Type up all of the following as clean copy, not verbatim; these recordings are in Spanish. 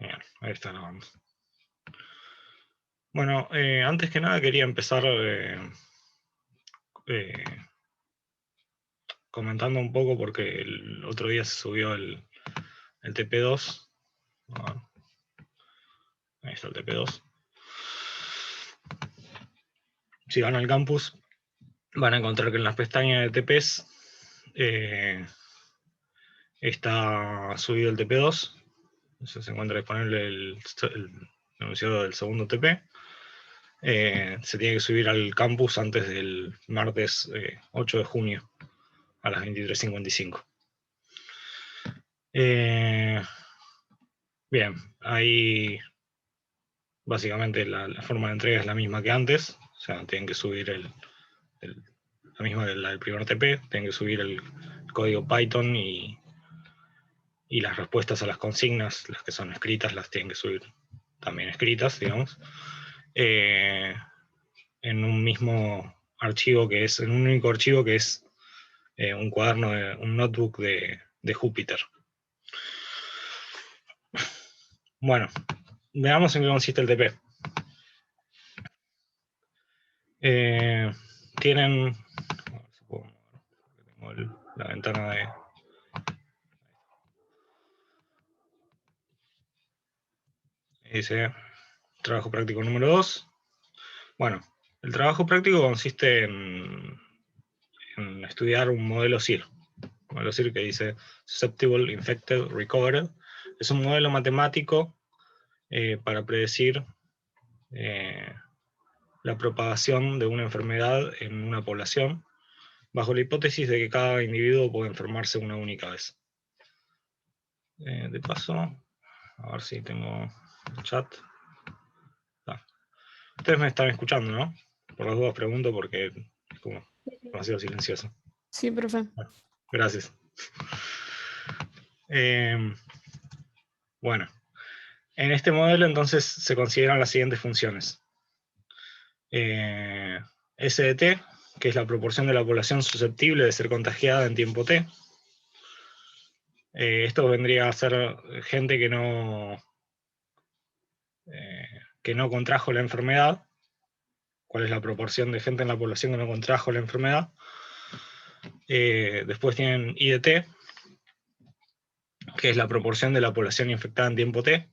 Bien, ahí está grabando. Bueno, antes que nada quería empezar eh, comentando un poco porque el otro día se subió el TP2. Ah, ahí está el TP2. Si van al campus van a encontrar que en las pestañas de TPs está subido el TP2. Entonces se encuentra disponible el enunciado del segundo TP. Se tiene que subir al campus antes del martes 8 de junio a las 23:55. Bien, ahí básicamente la forma de entrega es la misma que antes, o sea, tienen que subir la misma que la del primer TP, tienen que subir el código Python y las respuestas a las consignas, las que son escritas, las tienen que subir también escritas, digamos, en un mismo archivo que es, en un único archivo que es un cuaderno, un notebook de Jupyter. Bueno, veamos en qué consiste el TP. Tienen, tengo la ventana de... Dice, trabajo práctico número 2. Bueno, el trabajo práctico consiste en estudiar un modelo SIR. Un modelo SIR que dice Susceptible, Infected, Recovered. Es un modelo matemático para predecir la propagación de una enfermedad en una población, bajo la hipótesis de que cada individuo puede enfermarse una única vez. De paso, a ver si tengo el chat. Ustedes me están escuchando, ¿no? Por las dudas pregunto porque es como demasiado silencioso. Sí, profe. Bueno, gracias. Bueno, en este modelo entonces se consideran las siguientes funciones. SDT, que es la proporción de la población susceptible de ser contagiada en tiempo T. Esto vendría a ser gente que no contrajo la enfermedad. ¿Cuál es la proporción de gente en la población que no contrajo la enfermedad? Después tienen IDT, que es la proporción de la población infectada en tiempo T.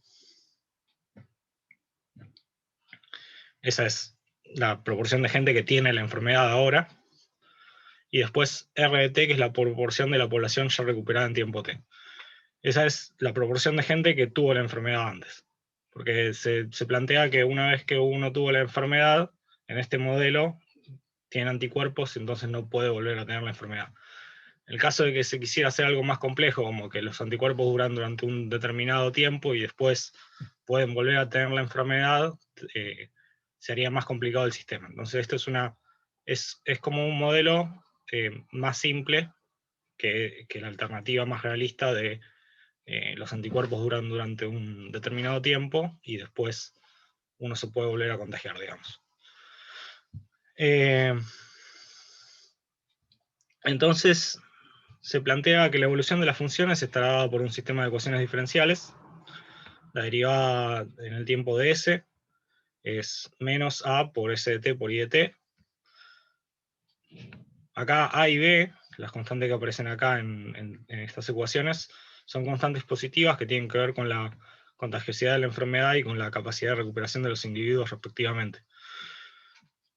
Esa es la proporción de gente que tiene la enfermedad ahora. Y después RDT, que es la proporción de la población ya recuperada en tiempo T. Esa es la proporción de gente que tuvo la enfermedad antes. Porque se plantea que una vez que uno tuvo la enfermedad, en este modelo tiene anticuerpos, entonces no puede volver a tener la enfermedad. En el caso de que se quisiera hacer algo más complejo, como que los anticuerpos duran durante un determinado tiempo y después pueden volver a tener la enfermedad, sería más complicado el sistema. Entonces esto es como un modelo más simple que la alternativa más realista de los anticuerpos duran durante un determinado tiempo y después uno se puede volver a contagiar, digamos. Entonces, se plantea que la evolución de las funciones estará dada por un sistema de ecuaciones diferenciales. La derivada en el tiempo de S es menos A por SDT por IDT. Acá A y B, las constantes que aparecen acá en estas ecuaciones, son constantes positivas que tienen que ver con la contagiosidad de la enfermedad y con la capacidad de recuperación de los individuos respectivamente.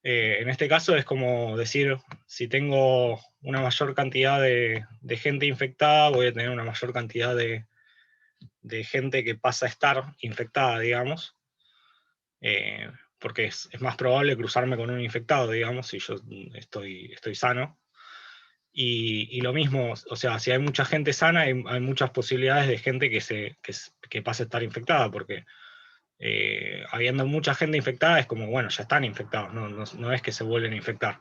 En este caso es como decir, si tengo una mayor cantidad de gente infectada, voy a tener una mayor cantidad de gente que pasa a estar infectada, digamos, porque es más probable cruzarme con un infectado, digamos, si yo estoy sano. Y lo mismo, o sea, si hay mucha gente sana, hay muchas posibilidades de gente que pase a estar infectada, porque habiendo mucha gente infectada es como, bueno, ya están infectados, no es que se vuelven a infectar.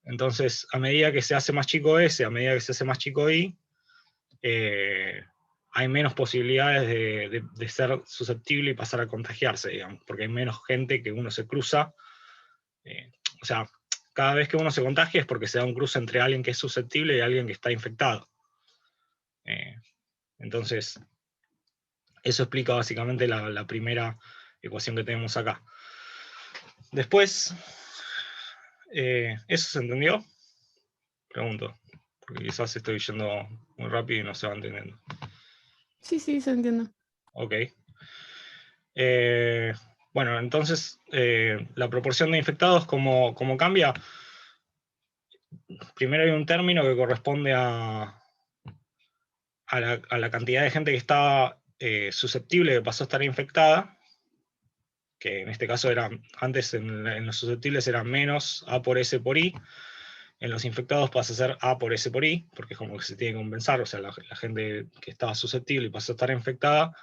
Entonces, a medida que se hace más chico S, a medida que se hace más chico I, hay menos posibilidades de ser susceptible y pasar a contagiarse, digamos, porque hay menos gente que uno se cruza. O sea, cada vez que uno se contagia es porque se da un cruce entre alguien que es susceptible y alguien que está infectado. Entonces, Eso explica básicamente la primera ecuación que tenemos acá. Después, ¿eso se entendió? Pregunto, porque quizás estoy yendo muy rápido y no se va entendiendo. Sí, sí, se entiende. Ok. Bueno, entonces, la proporción de infectados, ¿cómo cambia? Primero hay un término que corresponde a la cantidad de gente que estaba susceptible, que pasó a estar infectada, que en este caso era, antes en los susceptibles era menos A por S por I, en los infectados pasa a ser A por S por I, porque es como que se tiene que compensar, o sea, la gente que estaba susceptible y pasó a estar infectada,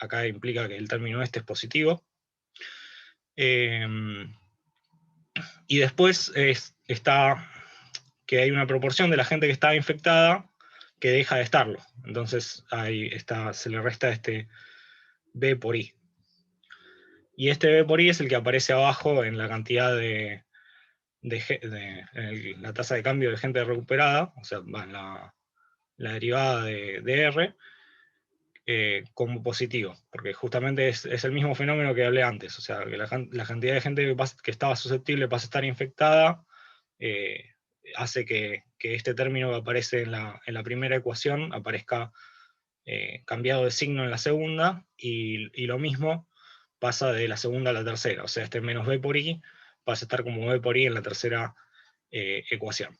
acá implica que el término este es positivo. Y después está que hay una proporción de la gente que estaba infectada que deja de estarlo. Entonces ahí está, se le resta este B por I. Y este B por I es el que aparece abajo en la cantidad la tasa de cambio de gente recuperada, o sea, la derivada de R, como positivo, porque justamente es el mismo fenómeno que hablé antes, o sea, que la cantidad de gente que estaba susceptible pasa a estar infectada, hace que este término que aparece en la primera ecuación aparezca cambiado de signo en la segunda, y lo mismo pasa de la segunda a la tercera, o sea, este menos B por I pasa a estar como B por I en la tercera ecuación.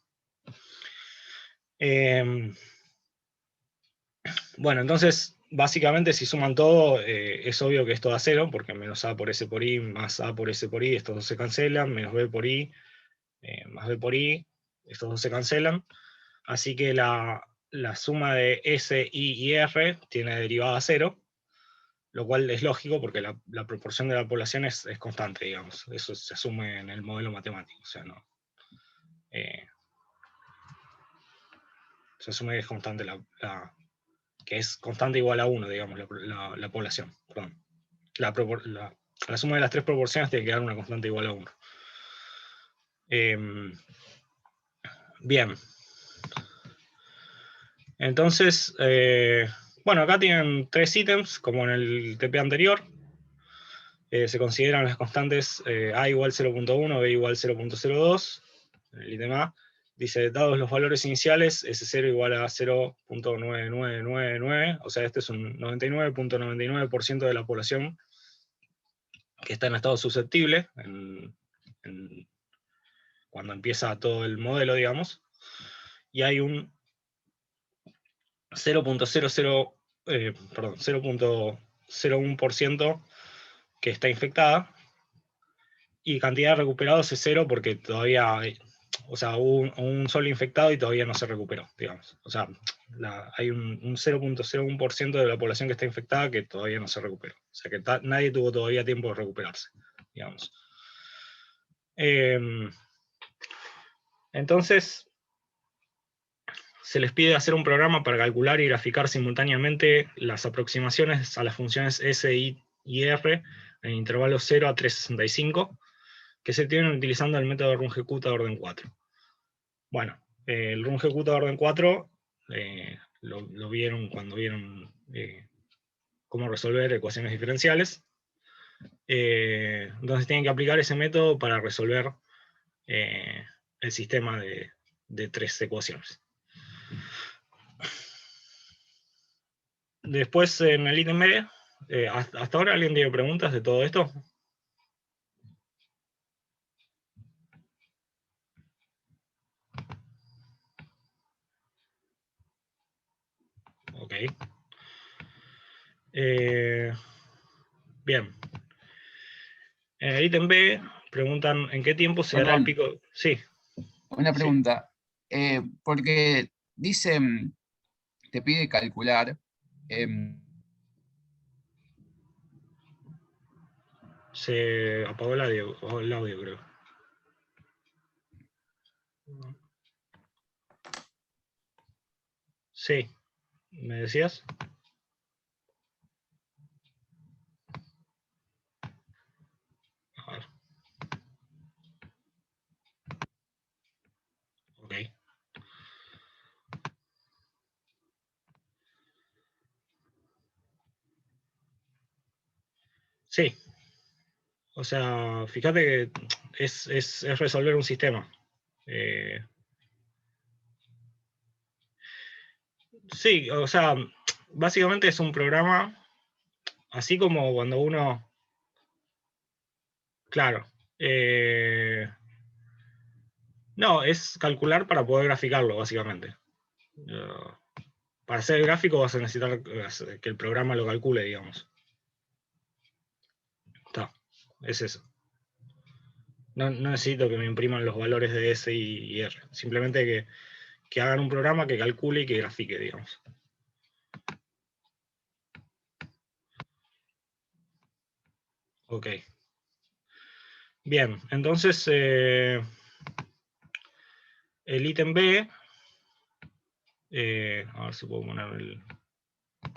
Bueno, entonces, básicamente, si suman todo, es obvio que esto da 0, porque menos A por S por I más A por S por I, estos dos se cancelan, menos B por I más B por I, estos dos se cancelan. Así que la suma de S, I y R tiene derivada 0, lo cual es lógico porque la proporción de la población es constante, digamos. Eso se asume en el modelo matemático, o sea, no. Se asume que es constante que es constante igual a 1, digamos, la población. Perdón. La suma de las tres proporciones tiene que dar una constante igual a 1. Bien. Entonces, bueno, acá tienen 3 ítems, como en el TP anterior. Se consideran las constantes A igual 0.1, B igual 0.02. En el ítem A dice, dados los valores iniciales, S0 igual a 0.9999, o sea, este es un 99.99% de la población que está en estado susceptible cuando empieza todo el modelo, digamos, y hay un 0.01% que está infectada, y cantidad de recuperados es 0 porque todavía hay, o sea, hubo un solo infectado y todavía no se recuperó, digamos. O sea, hay un 0.01% de la población que está infectada que todavía no se recuperó. O sea, que nadie tuvo todavía tiempo de recuperarse, digamos. Entonces, se les pide hacer un programa para calcular y graficar simultáneamente las aproximaciones a las funciones S, I y R en intervalos 0 a 365, que se tienen utilizando el método rungecut a orden 4. Bueno, el rungecut a orden 4 lo vieron cuando vieron cómo resolver ecuaciones diferenciales. Entonces tienen que aplicar ese método para resolver el sistema de 3 ecuaciones. Después, en el ítem B, ¿hasta ahora alguien tiene preguntas de todo esto? Ok. Bien. En el ítem B preguntan en qué tiempo se dará el Perdón, pico. Sí, una sí. pregunta. Porque dice, te pide calcular. Se apagó el audio, creo. Sí, ¿me decías? A ver. Ok. Sí. O sea, fíjate que es resolver un sistema. Sí, o sea, básicamente es un programa, así como cuando uno, claro, no, es calcular para poder graficarlo, básicamente. Para hacer el gráfico vas a necesitar que el programa lo calcule, digamos. Está, es eso. No necesito que me impriman los valores de S y R. Simplemente que hagan un programa que calcule y que grafique, digamos. Ok. Bien, entonces el ítem B, a ver si puedo poner el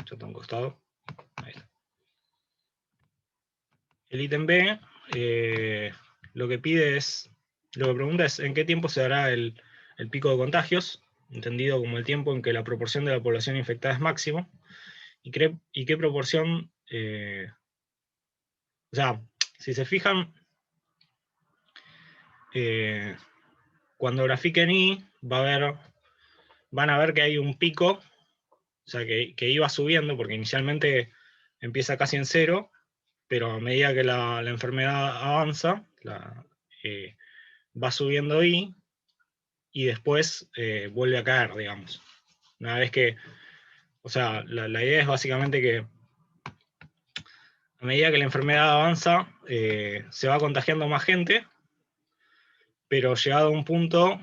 chat a un costado. Ahí está. El ítem B lo que pregunta es en qué tiempo se dará el pico de contagios, entendido como el tiempo en que la proporción de la población infectada es máximo, y qué proporción, o sea, si se fijan, cuando grafiquen I, van a ver que hay un pico, o sea, que iba subiendo, porque inicialmente empieza casi en cero, pero a medida que la enfermedad avanza, va subiendo I, y después vuelve a caer, digamos. Una vez que, o sea, la idea es básicamente que a medida que la enfermedad avanza, se va contagiando más gente, pero llegado a un punto,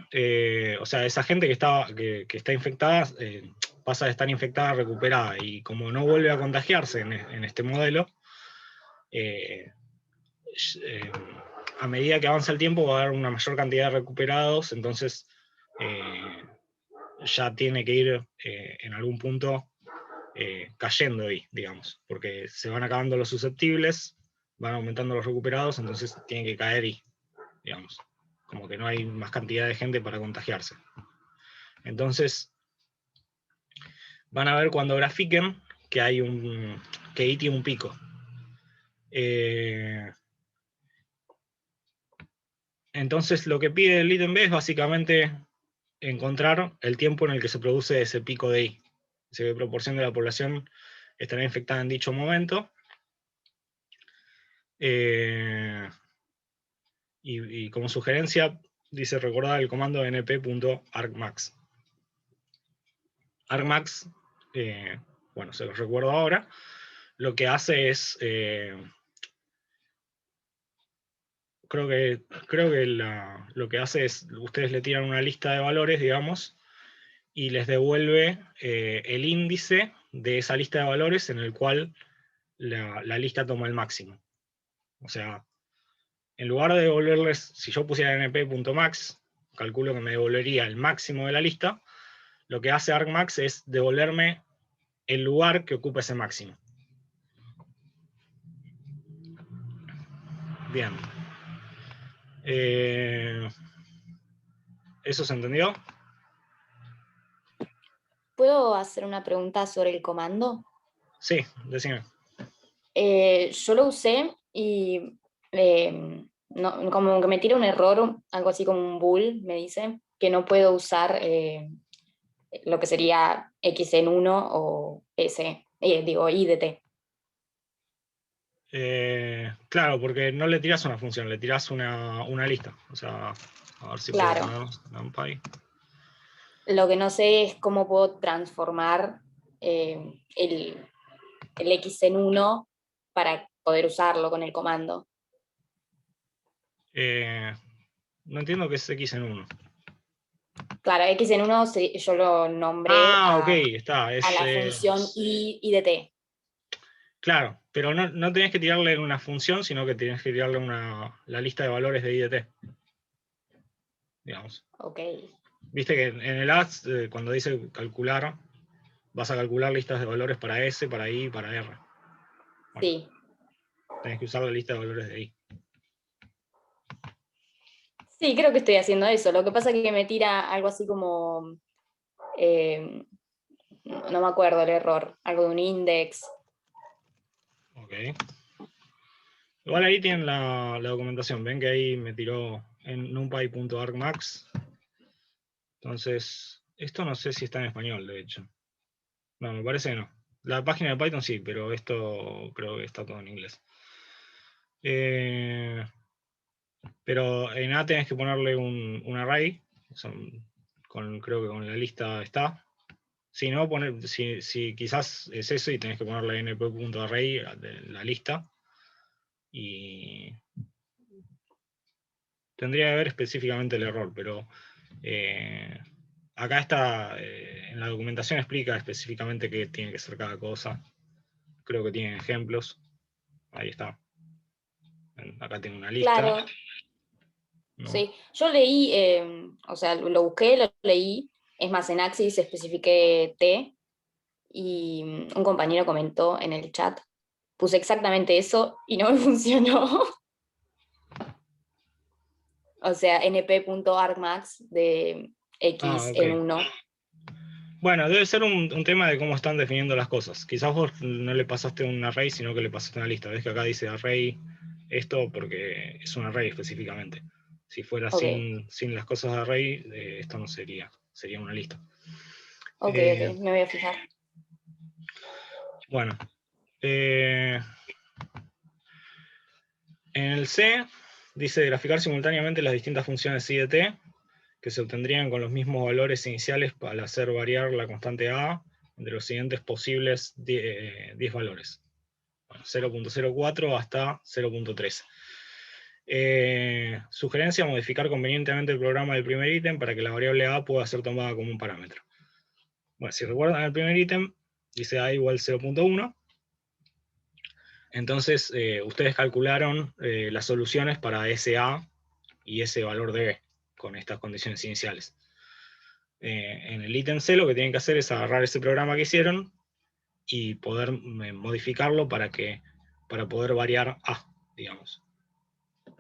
o sea, esa gente que está infectada pasa de estar infectada a recuperada, y como no vuelve a contagiarse en este modelo, eh, eh, a medida que avanza el tiempo va a haber una mayor cantidad de recuperados, entonces ya tiene que ir en algún punto cayendo ahí, digamos, porque se van acabando los susceptibles, van aumentando los recuperados, entonces tiene que caer y, digamos, como que no hay más cantidad de gente para contagiarse. Entonces, van a ver cuando grafiquen que hay que ahí tiene un pico. Entonces, lo que pide el ítem B es básicamente encontrar el tiempo en el que se produce ese pico de I. ¿Qué proporción de la población estará infectada en dicho momento? Y como sugerencia, dice recordar el comando np.argmax. Argmax, bueno, se los recuerdo ahora, lo que hace es, creo que lo que hace es, ustedes le tiran una lista de valores, digamos, y les devuelve el índice de esa lista de valores en el cual la lista toma el máximo. O sea, en lugar de devolverles, si yo pusiera np.max, calculo que me devolvería el máximo de la lista. Lo que hace argmax es devolverme el lugar que ocupa ese máximo. Bien. ¿Eso se entendió? ¿Puedo hacer una pregunta sobre el comando? Sí, decime. Yo lo usé y como que me tira un error, algo así como un bool, me dice, que no puedo usar lo que sería X en 1 o S, digo IDT. Claro, porque no le tirás una función, le tirás una lista. O sea, a ver si puedo Claro. poner NumPy. Lo que no sé es cómo puedo transformar el X en 1 para poder usarlo con el comando. No entiendo qué es X en 1. Claro, X en 1 yo lo nombré Ok, está. a la función IDT. Claro, pero no tenés que tirarle una función, sino que tenés que tirarle la lista de valores de IDT. Digamos. Ok. Viste que en el ADS, cuando dice calcular, vas a calcular listas de valores para S, para I, para R. Bueno, Sí. tenés que usar la lista de valores de I. Sí, creo que estoy haciendo eso. Lo que pasa es que me tira algo así como, no me acuerdo el error, algo de un index. Ok. Igual ahí tienen la documentación. Ven que ahí me tiró en numpy.argmax. Entonces, esto no sé si está en español, de hecho. No, me parece que no. La página de Python sí, pero esto creo que está todo en inglés. Pero en A tenés que ponerle un array. Creo que con la lista está. Si no, si quizás es eso y tenés que ponerle np.array de la lista. Y tendría que ver específicamente el error, pero acá está, en la documentación explica específicamente qué tiene que ser cada cosa. Creo que tiene ejemplos. Ahí está. Acá tengo una lista. Claro, ¿no? sí. Yo leí, o sea, lo busqué, lo leí. Es más, en Axis especifiqué T y un compañero comentó en el chat. Puse exactamente eso y no me funcionó. O sea, np.argmax de X Ok. en 1. Bueno, debe ser un tema de cómo están definiendo las cosas. Quizás vos no le pasaste un array, sino que le pasaste una lista. Ves que acá dice array esto porque es un array específicamente. Si fuera Ok, sin las cosas de array, esto no sería una lista. ok, Eh, ok, me voy a fijar. bueno, en el C dice graficar simultáneamente las distintas funciones I de t que se obtendrían con los mismos valores iniciales para hacer variar la constante a entre los siguientes posibles 10 valores. Bueno, 0.04 hasta 0.13. Sugerencia: modificar convenientemente el programa del primer ítem para que la variable a pueda ser tomada como un parámetro. Bueno, si recuerdan el primer ítem, dice a igual 0.1. Entonces, ustedes calcularon las soluciones para ese a y ese valor de b con estas condiciones iniciales. En el ítem C lo que tienen que hacer es agarrar ese programa que hicieron y poder modificarlo para poder variar a, digamos.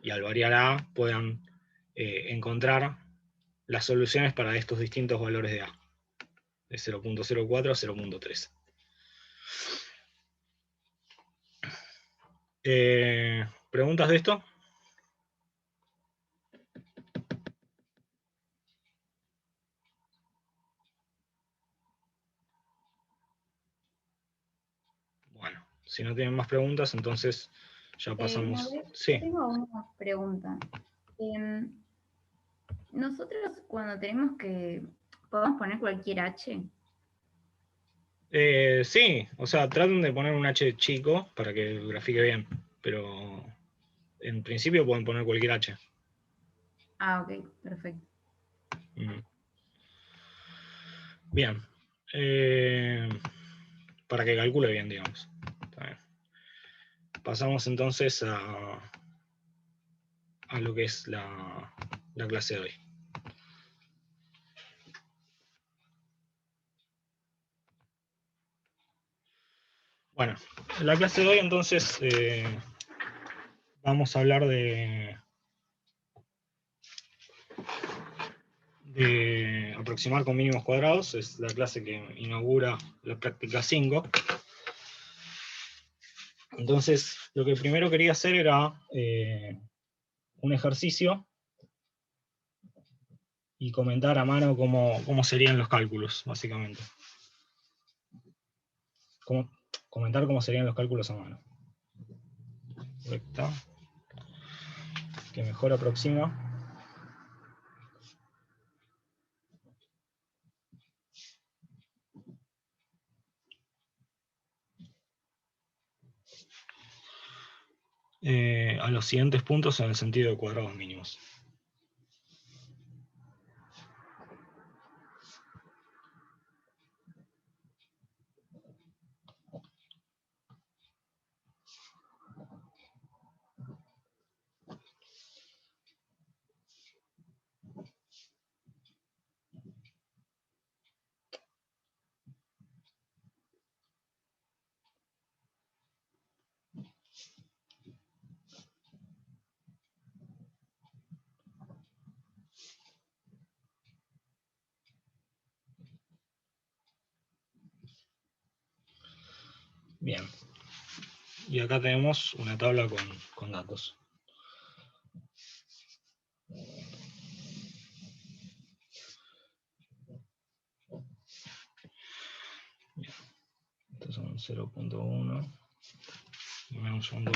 Y al variar a puedan encontrar las soluciones para estos distintos valores de a, de 0.04 a 0.3. ¿Preguntas de esto? Bueno, si no tienen más preguntas, entonces ya pasamos. Nahuel, Sí. tengo una pregunta. Em, nosotros cuando tenemos que, ¿podemos poner cualquier H? Sí, o sea, traten de poner un H chico para que grafique bien, pero en principio pueden poner cualquier H. Ah, ok, perfecto. Bien. Para que calcule bien, digamos. Está bien. Pasamos entonces a lo que es la clase de hoy. Bueno, en la clase de hoy entonces vamos a hablar de aproximar con mínimos cuadrados. Es la clase que inaugura la práctica 5. Entonces, lo que primero quería hacer era un ejercicio y comentar a mano cómo serían los cálculos, básicamente. Comentar cómo serían los cálculos a mano. Recta, que mejor aproxima. A los siguientes puntos en el sentido de cuadrados mínimos. Bien. y acá tenemos una tabla con datos. Estos son 0.1. Dame un segundo.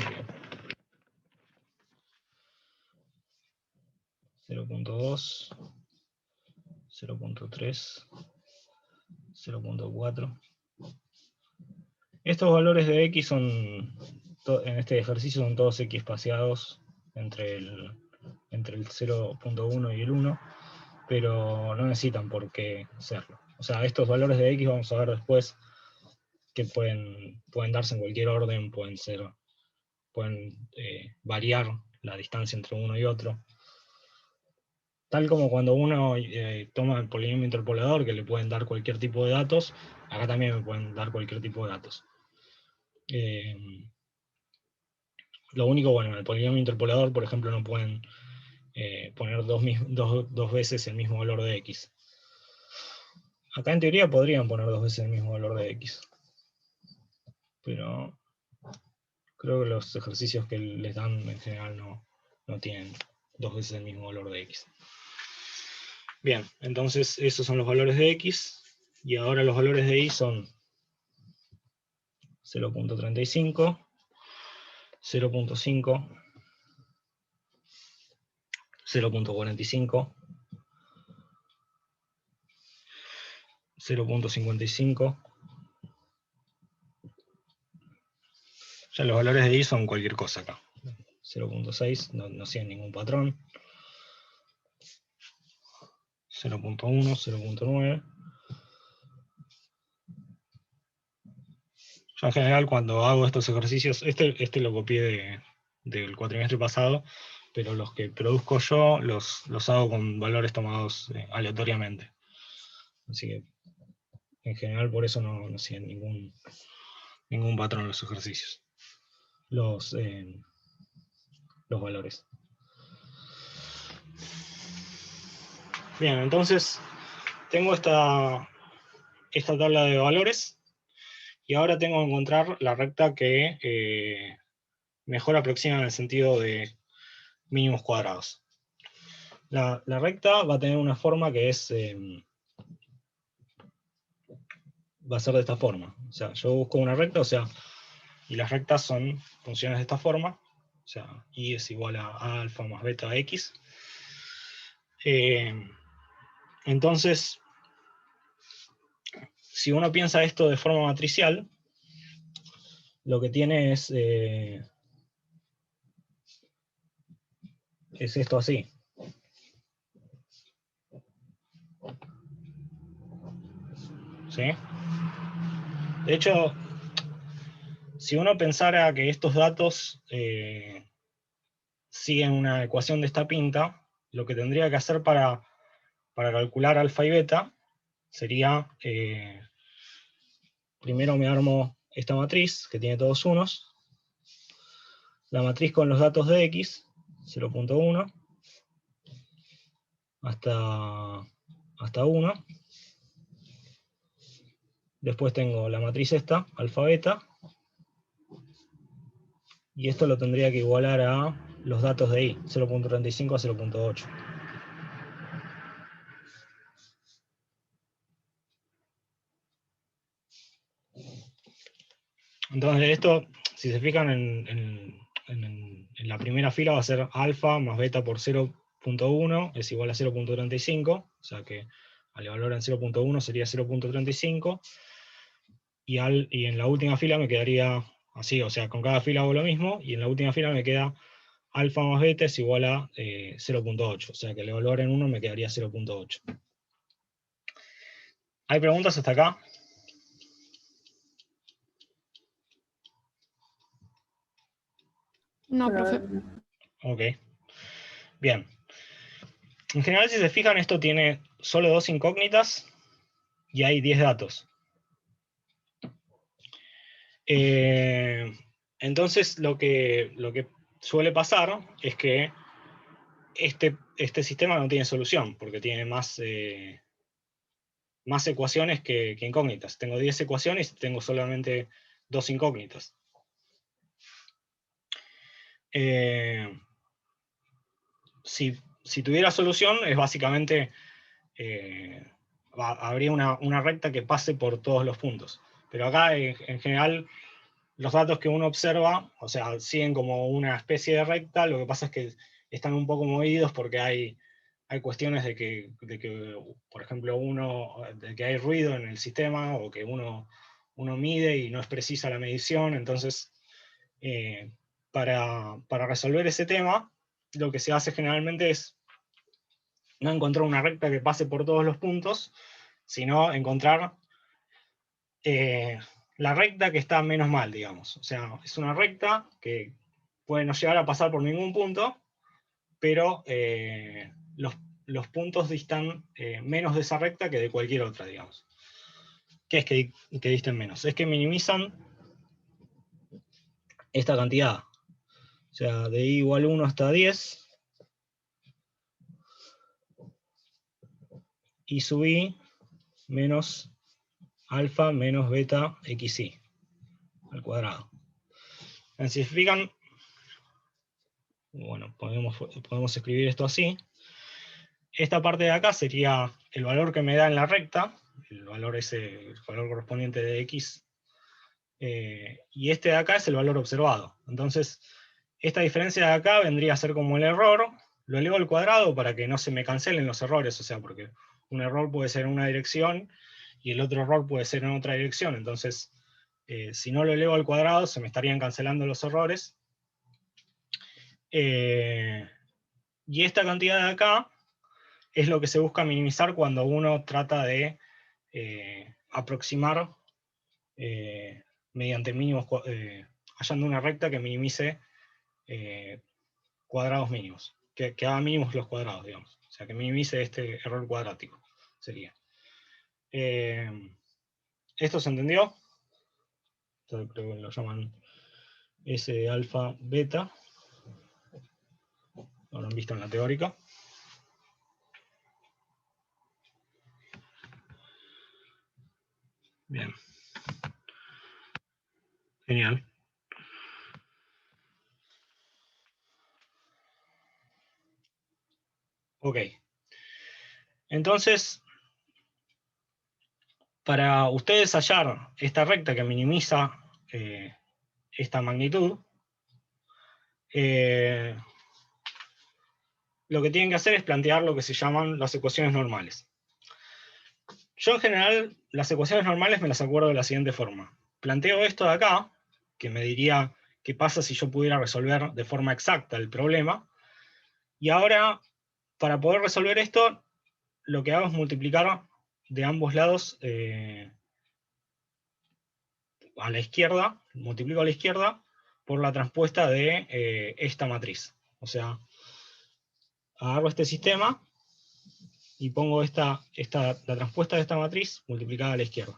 0.2, 0.3, 0.4. Estos valores de x son, en este ejercicio son todos x espaciados entre el 0.1 y el 1, pero no necesitan por qué serlo. O sea, estos valores de x vamos a ver después que pueden darse en cualquier orden, pueden variar la distancia entre uno y otro. Tal como cuando uno toma el polinomio interpolador, que le pueden dar cualquier tipo de datos, acá también me pueden dar cualquier tipo de datos. Lo único, bueno, en el polinomio interpolador, por ejemplo, no pueden poner dos veces el mismo valor de x. Acá en teoría podrían poner dos veces el mismo valor de x. Pero creo que los ejercicios que les dan en general no tienen dos veces el mismo valor de x. Bien, entonces esos son los valores de x, y ahora los valores de y son 0.35, 0.5, 0.45, 0.55. Ya los valores de y son cualquier cosa acá. 0.6, no siguen ningún patrón. 0.1, 0.9. Yo en general cuando hago estos ejercicios, este lo copié del cuatrimestre pasado, pero los que produzco yo los hago con valores tomados aleatoriamente. Así que en general por eso no siguen ningún patrón los ejercicios. Los valores. Bien, entonces tengo esta tabla de valores. Y ahora tengo que encontrar la recta que mejor aproxima en el sentido de mínimos cuadrados. La recta va a tener una forma que va a ser de esta forma. O sea, yo busco una recta, y las rectas son funciones de esta forma. O sea, y es igual a alfa más beta x. Entonces, si uno piensa esto de forma matricial, lo que tiene es esto así. ¿Sí? De hecho, si uno pensara que estos datos siguen una ecuación de esta pinta, lo que tendría que hacer para calcular alfa y beta sería, primero me armo esta matriz, que tiene todos unos, la matriz con los datos de x, 0.1, hasta 1. Después tengo la matriz esta, alfa beta, y esto lo tendría que igualar a los datos de y, 0.35 a 0.8. Entonces esto, si se fijan en la primera fila, va a ser alfa más beta por 0.1 es igual a 0.35, o sea que al evaluar en 0.1 sería 0.35, y en la última fila me quedaría así, o sea, con cada fila hago lo mismo, y en la última fila me queda alfa más beta es igual a 0.8, o sea que al evaluar en 1 me quedaría 0.8. ¿Hay preguntas hasta acá? No, profe. Ok. Bien. En general, si se fijan, esto tiene solo dos incógnitas y hay 10 datos. Entonces, lo que suele pasar es que este sistema no tiene solución, porque tiene más ecuaciones que incógnitas. Tengo 10 ecuaciones y tengo solamente dos incógnitas. Si tuviera solución, es básicamente, habría una recta que pase por todos los puntos. Pero acá, en general, los datos que uno observa, o sea, siguen como una especie de recta, lo que pasa es que están un poco movidos porque hay cuestiones de que, por ejemplo, de que hay ruido en el sistema, o que uno mide y no es precisa la medición. Entonces, para resolver ese tema, lo que se hace generalmente es no encontrar una recta que pase por todos los puntos, sino encontrar la recta que está menos mal, digamos. O sea, es una recta que puede no llegar a pasar por ningún punto, pero los puntos distan menos de esa recta que de cualquier otra, digamos. ¿Qué es que disten menos? Es que minimizan esta cantidad. O sea, de i igual 1 hasta 10, y sub i menos alfa menos beta xi al cuadrado. Si se fijan, bueno, podemos escribir esto así. Esta parte de acá sería el valor que me da en la recta, el valor correspondiente de x, y este de acá es el valor observado. Entonces, esta diferencia de acá vendría a ser como el error, lo elevo al cuadrado para que no se me cancelen los errores, o sea, porque un error puede ser en una dirección y el otro error puede ser en otra dirección. Entonces, si no lo elevo al cuadrado, se me estarían cancelando los errores. Y esta cantidad de acá es lo que se busca minimizar cuando uno trata de aproximar mediante mínimos, hallando una recta que minimice cuadrados mínimos, que haga mínimos los cuadrados, digamos. O sea, que minimice este error cuadrático, sería. ¿Esto se entendió? Esto creo que lo llaman S de alfa beta. Lo han visto en la teórica. Bien. Genial. Ok. Entonces, para ustedes hallar esta recta que minimiza esta magnitud, lo que tienen que hacer es plantear lo que se llaman las ecuaciones normales. Yo en general las ecuaciones normales me las acuerdo de la siguiente forma. Planteo esto de acá, que me diría qué pasa si yo pudiera resolver de forma exacta el problema, y ahora, para poder resolver esto, lo que hago es multiplicar de ambos lados a la izquierda, multiplico a la izquierda por la transpuesta de esta matriz. O sea, agarro este sistema y pongo la transpuesta de esta matriz multiplicada a la izquierda.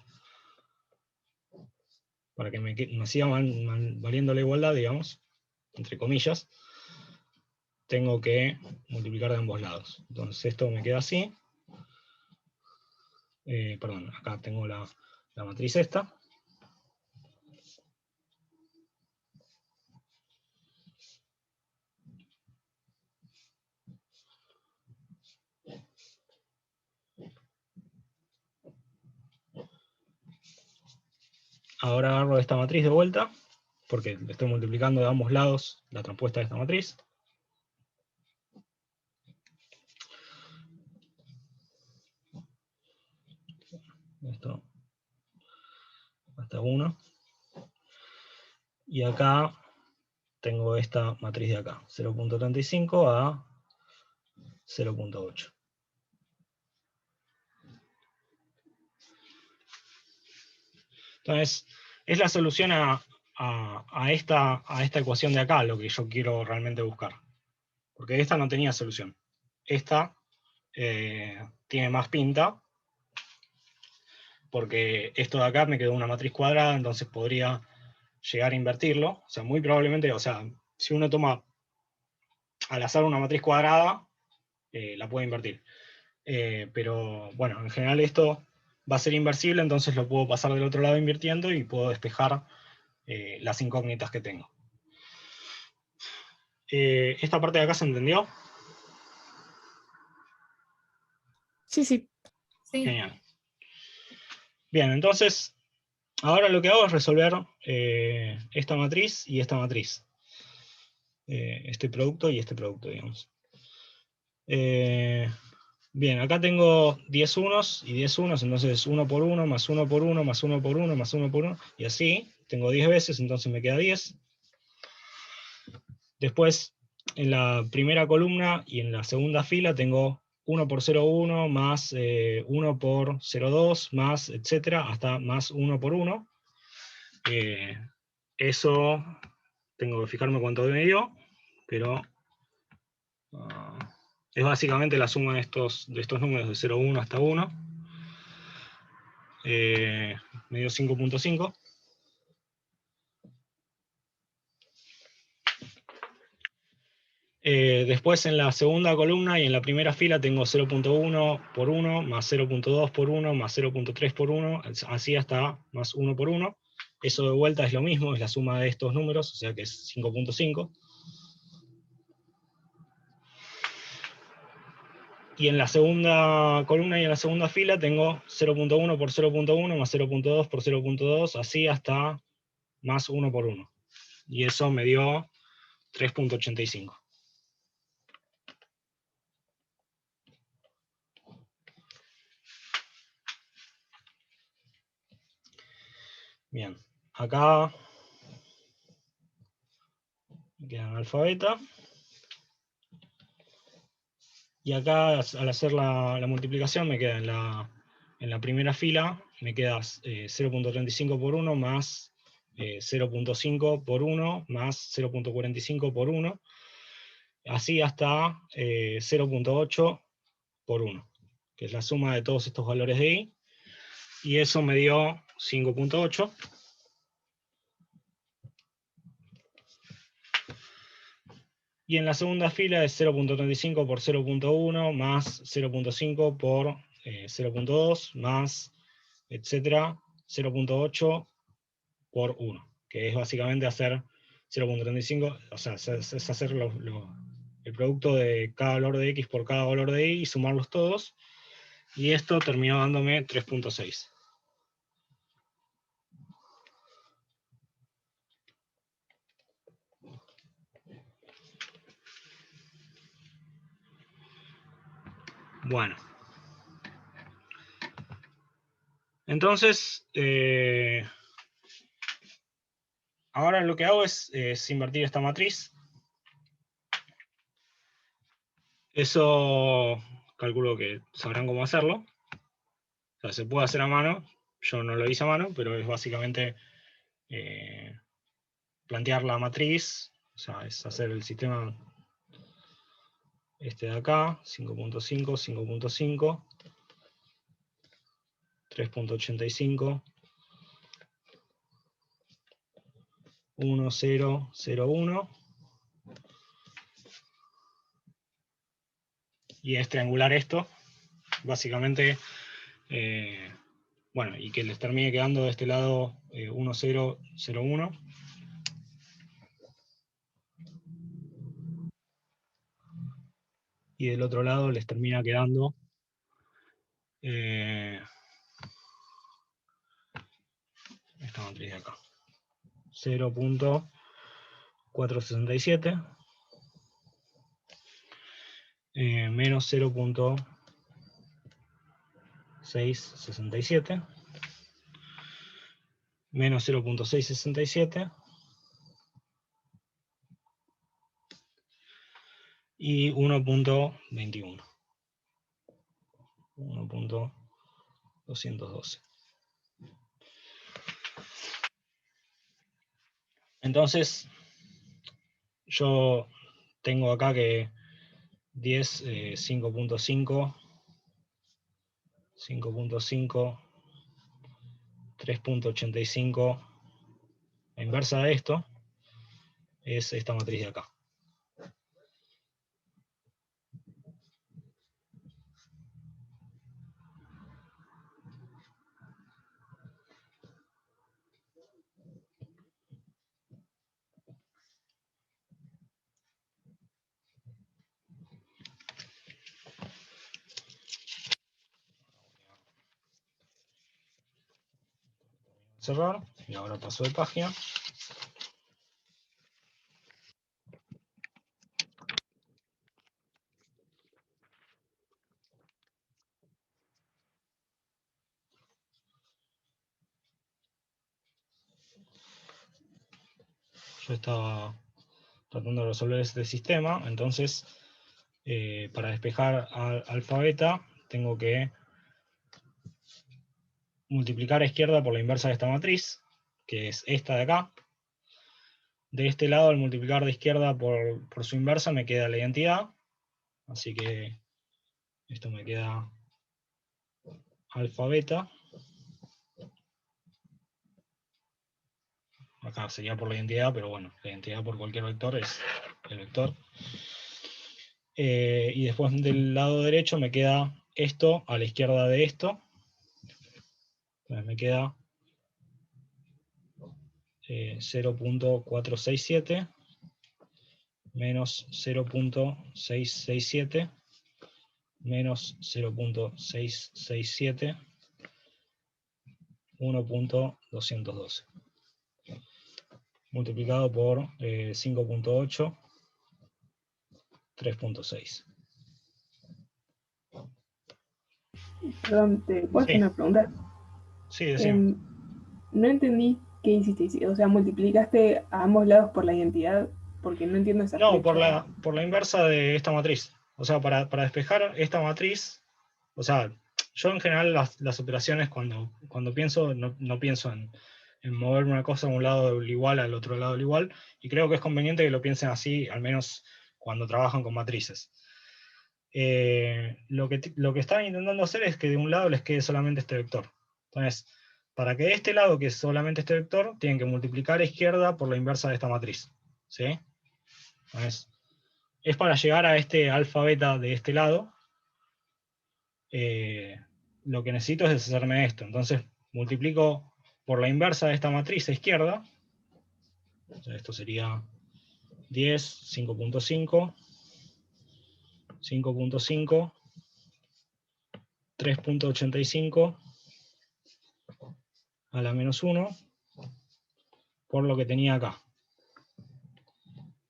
Para que me siga valiendo la igualdad, digamos, entre comillas, tengo que multiplicar de ambos lados. Entonces esto me queda así. Perdón, acá tengo la matriz esta. Ahora agarro esta matriz de vuelta, porque le estoy multiplicando de ambos lados la transpuesta de esta matriz. Esto hasta 1. Y acá tengo esta matriz de acá, 0.35 a 0.8. Entonces, es la solución a esta ecuación de acá, lo que yo quiero realmente buscar. Porque esta no tenía solución. Esta tiene más pinta, porque esto de acá me quedó una matriz cuadrada, entonces podría llegar a invertirlo. O sea, muy probablemente, o sea, si uno toma al azar una matriz cuadrada, la puede invertir. Pero bueno, en general esto va a ser inversible, entonces lo puedo pasar del otro lado invirtiendo y puedo despejar las incógnitas que tengo. ¿Esta parte de acá se entendió? Sí, sí. Sí. Genial. Bien, entonces, ahora lo que hago es resolver esta matriz y esta matriz. Este producto y este producto, digamos. Bien, acá tengo 10 unos y 10 unos, entonces 1 por 1, más 1 por 1, más 1 por 1, más 1 por 1, y así. Tengo 10 veces, entonces me queda 10. Después, en la primera columna y en la segunda fila tengo 1 por 0,1 más 1 por 0,2 más, etcétera, hasta más 1 por 1. Eso tengo que fijarme cuánto me dio, pero es básicamente la suma de estos números de 0,1 hasta 1. Me dio 5.5. Después en la segunda columna y en la primera fila tengo 0.1 por 1, más 0.2 por 1, más 0.3 por 1, así hasta más 1 por 1. Eso de vuelta es lo mismo, es la suma de estos números, o sea que es 5.5. Y en la segunda columna y en la segunda fila tengo 0.1 por 0.1, más 0.2 por 0.2, así hasta más 1 por 1. Y eso me dio 3.85. Bien, acá me queda analfabeta. Y acá, al hacer la multiplicación, me queda en la primera fila, me queda 0.35 por 1 más 0.5 por 1 más 0.45 por 1, así hasta 0.8 por 1, que es la suma de todos estos valores de i, y eso me dio 5.8. Y en la segunda fila es 0.35 por 0.1 más 0.5 por 0.2 más, etcétera, 0.8 por 1, que es básicamente hacer 0.35, o sea, es hacer el producto de cada valor de x por cada valor de y sumarlos todos, y esto terminó dándome 3.6. Bueno. Entonces, ahora lo que hago es invertir esta matriz. Eso calculo que sabrán cómo hacerlo. O sea, se puede hacer a mano. Yo no lo hice a mano, pero es básicamente plantear la matriz. O sea, es hacer el sistema este de acá, 5.5, 5.5, 3.85, 1, 0, 0, 1. Y es triangular esto. Básicamente, bueno, y que les termine quedando de este lado 1, 0, 0, 1. Y del otro lado les termina quedando esta matriz de acá. 0.467 menos 0.667 menos 0.667 y 1.21. 1.212. Entonces, yo tengo acá que 10, 5.5, 5.5, 3.85, la inversa de esto es esta matriz de acá. cerrar, y ahora paso de página. Yo estaba tratando de resolver este sistema, entonces para despejar alfa beta tengo que multiplicar a izquierda por la inversa de esta matriz, que es esta de acá. De este lado, al multiplicar de izquierda por su inversa, me queda la identidad, así que esto me queda alfa beta. Acá sería por la identidad, pero bueno, la identidad por cualquier vector es el vector. Y después del lado derecho me queda esto a la izquierda de esto. Entonces me queda 0.467 menos 0.667 menos 0.667 1.212 multiplicado por 5.8 3.6. Perdón, ¿te puedo hacer Sí. una pregunta? Sí, decime. No entendí qué hiciste. O sea, multiplicaste a ambos lados por la identidad, porque no entiendo esa No, flecha. por la inversa de esta matriz. O sea, para despejar esta matriz, o sea, yo en general las operaciones cuando pienso, no pienso en mover una cosa de un lado del igual al otro lado del igual, y creo que es conveniente que lo piensen así, al menos cuando trabajan con matrices. Lo que están intentando hacer es que de un lado les quede solamente este vector. Entonces, para que de este lado quede solamente este vector, tienen que multiplicar a izquierda por la inversa de esta matriz. ¿Sí? Entonces, es para llegar a este alfa beta de este lado. Lo que necesito es deshacerme de esto. Entonces, multiplico por la inversa de esta matriz a izquierda. Entonces, esto sería 10, 5.5, 5.5, 3.85 a la menos 1 por lo que tenía acá.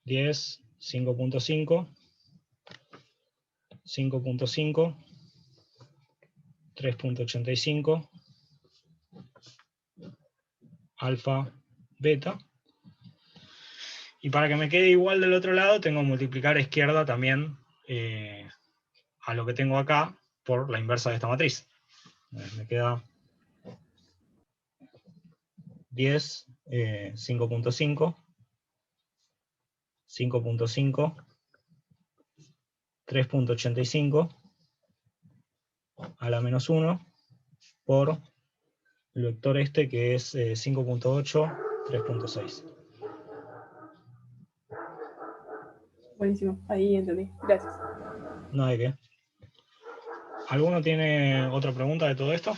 10, 5.5, 5.5, 3.85, alfa, beta. Y para que me quede igual del otro lado, tengo que multiplicar a izquierda también a lo que tengo acá por la inversa de esta matriz. Me queda 10, 5.5, 5.5, 3.85 a la menos 1 por el vector este que es 5.8, 3.6. Buenísimo, ahí entendí. Gracias. No hay qué. ¿Alguno tiene otra pregunta de todo esto?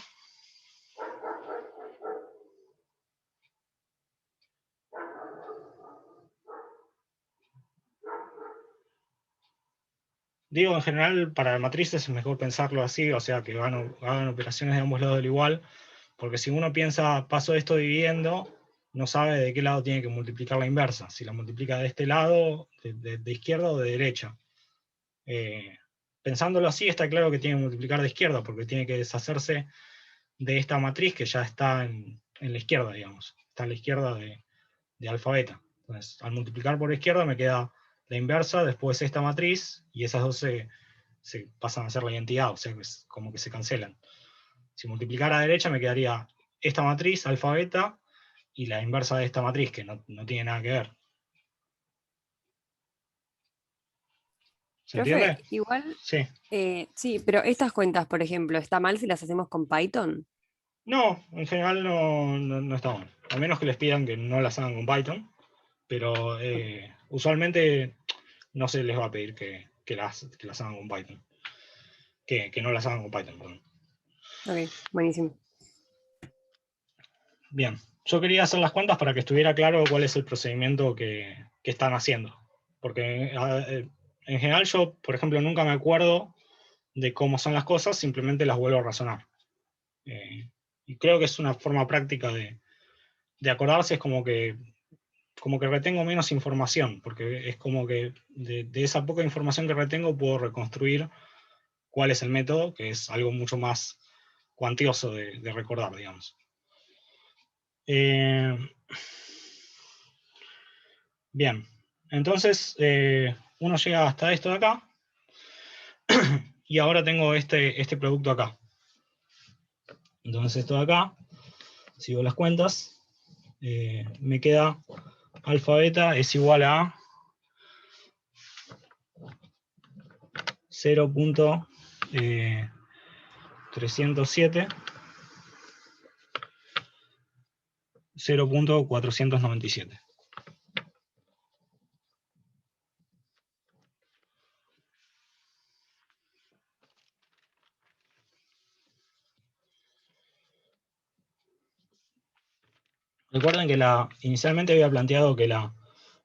Digo, en general, para matrices es mejor pensarlo así, o sea, que hagan operaciones de ambos lados del igual, porque si uno piensa, paso esto dividiendo, no sabe de qué lado tiene que multiplicar la inversa, si la multiplica de este lado, de izquierda o de derecha. Pensándolo así, está claro que tiene que multiplicar de izquierda, porque tiene que deshacerse de esta matriz que ya está en la izquierda, digamos. Está a la izquierda de alfa beta. Entonces, al multiplicar por izquierda me queda la inversa, después esta matriz, y esas dos se pasan a ser la identidad, o sea, que es como que se cancelan. Si multiplicara a derecha me quedaría esta matriz, alfa beta, y la inversa de esta matriz, que no tiene nada que ver. ¿Se Profe, entiende? igual, Sí. sí, pero estas cuentas, por ejemplo, ¿está mal si las hacemos con Python? No, en general no está mal. A menos que les pidan que no las hagan con Python, pero usualmente no se les va a pedir que las hagan con Python. Que no las hagan con Python, perdón. Ok, buenísimo. Bien, yo quería hacer las cuentas para que estuviera claro cuál es el procedimiento que están haciendo. Porque en general yo, por ejemplo, nunca me acuerdo de cómo son las cosas, simplemente las vuelvo a razonar. Y creo que es una forma práctica de de acordarse es como que retengo menos información, porque es como que de esa poca información que retengo puedo reconstruir cuál es el método, que es algo mucho más cuantioso de recordar, digamos. Bien, entonces uno llega hasta esto de acá, y ahora tengo este producto acá. Entonces esto de acá, sigo las cuentas, me queda alfa beta es igual a 0.307, 0.497. Recuerden que inicialmente había planteado que la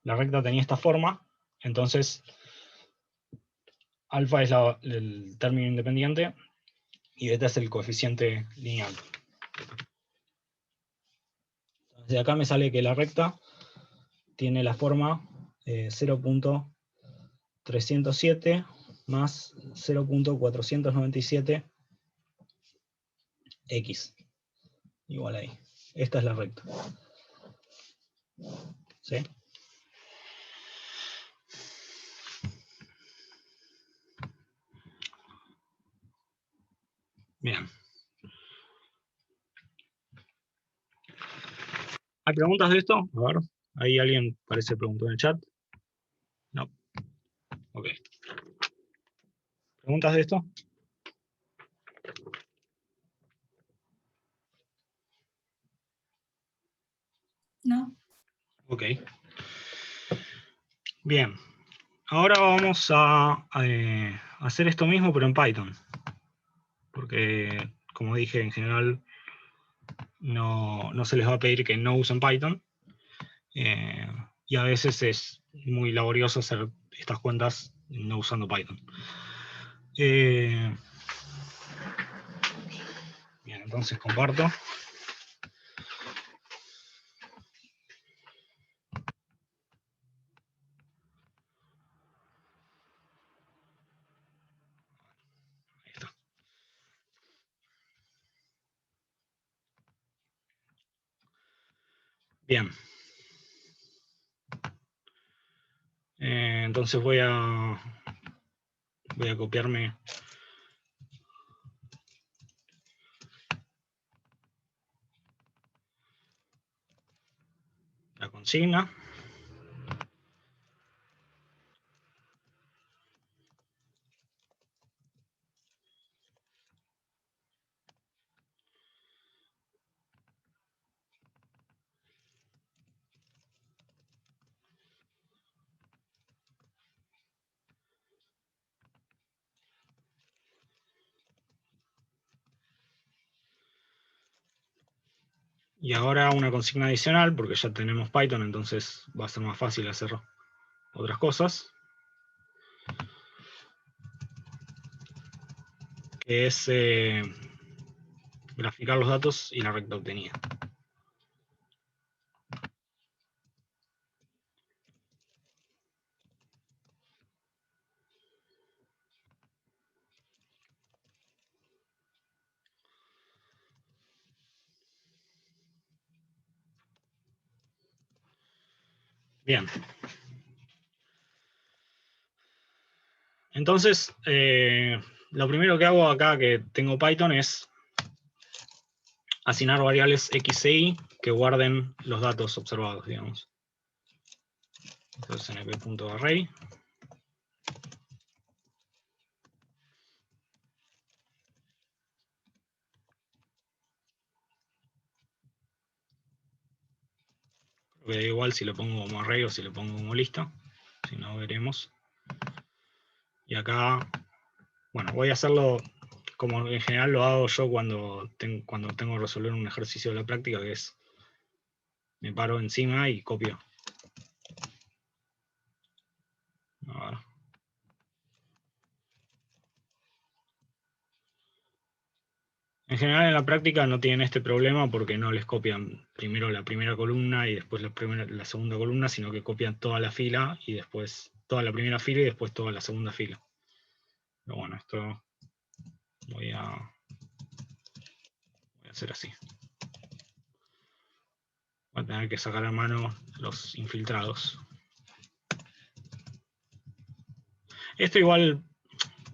recta tenía esta forma, entonces alfa es el término independiente y beta es el coeficiente lineal. De acá me sale que la recta tiene la forma 0.307 más 0.497 x. Igual ahí. Esta es la recta. ¿Sí? Bien. ¿Hay preguntas de esto? A ver, ahí alguien parece preguntó en el chat. No. Ok. ¿Preguntas de esto? No. Ok. Bien. Ahora vamos a hacer esto mismo, pero en Python. Porque, como dije, en general no se les va a pedir que no usen Python. Y a veces es muy laborioso hacer estas cuentas no usando Python. Bien, entonces comparto. Ahí está. Bien. Entonces voy a copiarme la consigna. Y ahora una consigna adicional, porque ya tenemos Python, entonces va a ser más fácil hacer otras cosas. Que es graficar los datos y la recta obtenida. Bien. Entonces, lo primero que hago acá que tengo Python es asignar variables x e y que guarden los datos observados, digamos. Entonces np.array. Me da igual si lo pongo como array o si lo pongo como lista. Si no, veremos. Y acá, bueno, voy a hacerlo como en general lo hago yo cuando tengo que resolver un ejercicio de la práctica, que es me paro encima y copio. A ver. En general en la práctica no tienen este problema porque no les copian primero la primera columna y después la segunda columna, sino que copian toda la fila y después toda la primera fila y después toda la segunda fila. Pero bueno, esto voy a hacer así. Voy a tener que sacar a mano los infiltrados. Esto igual,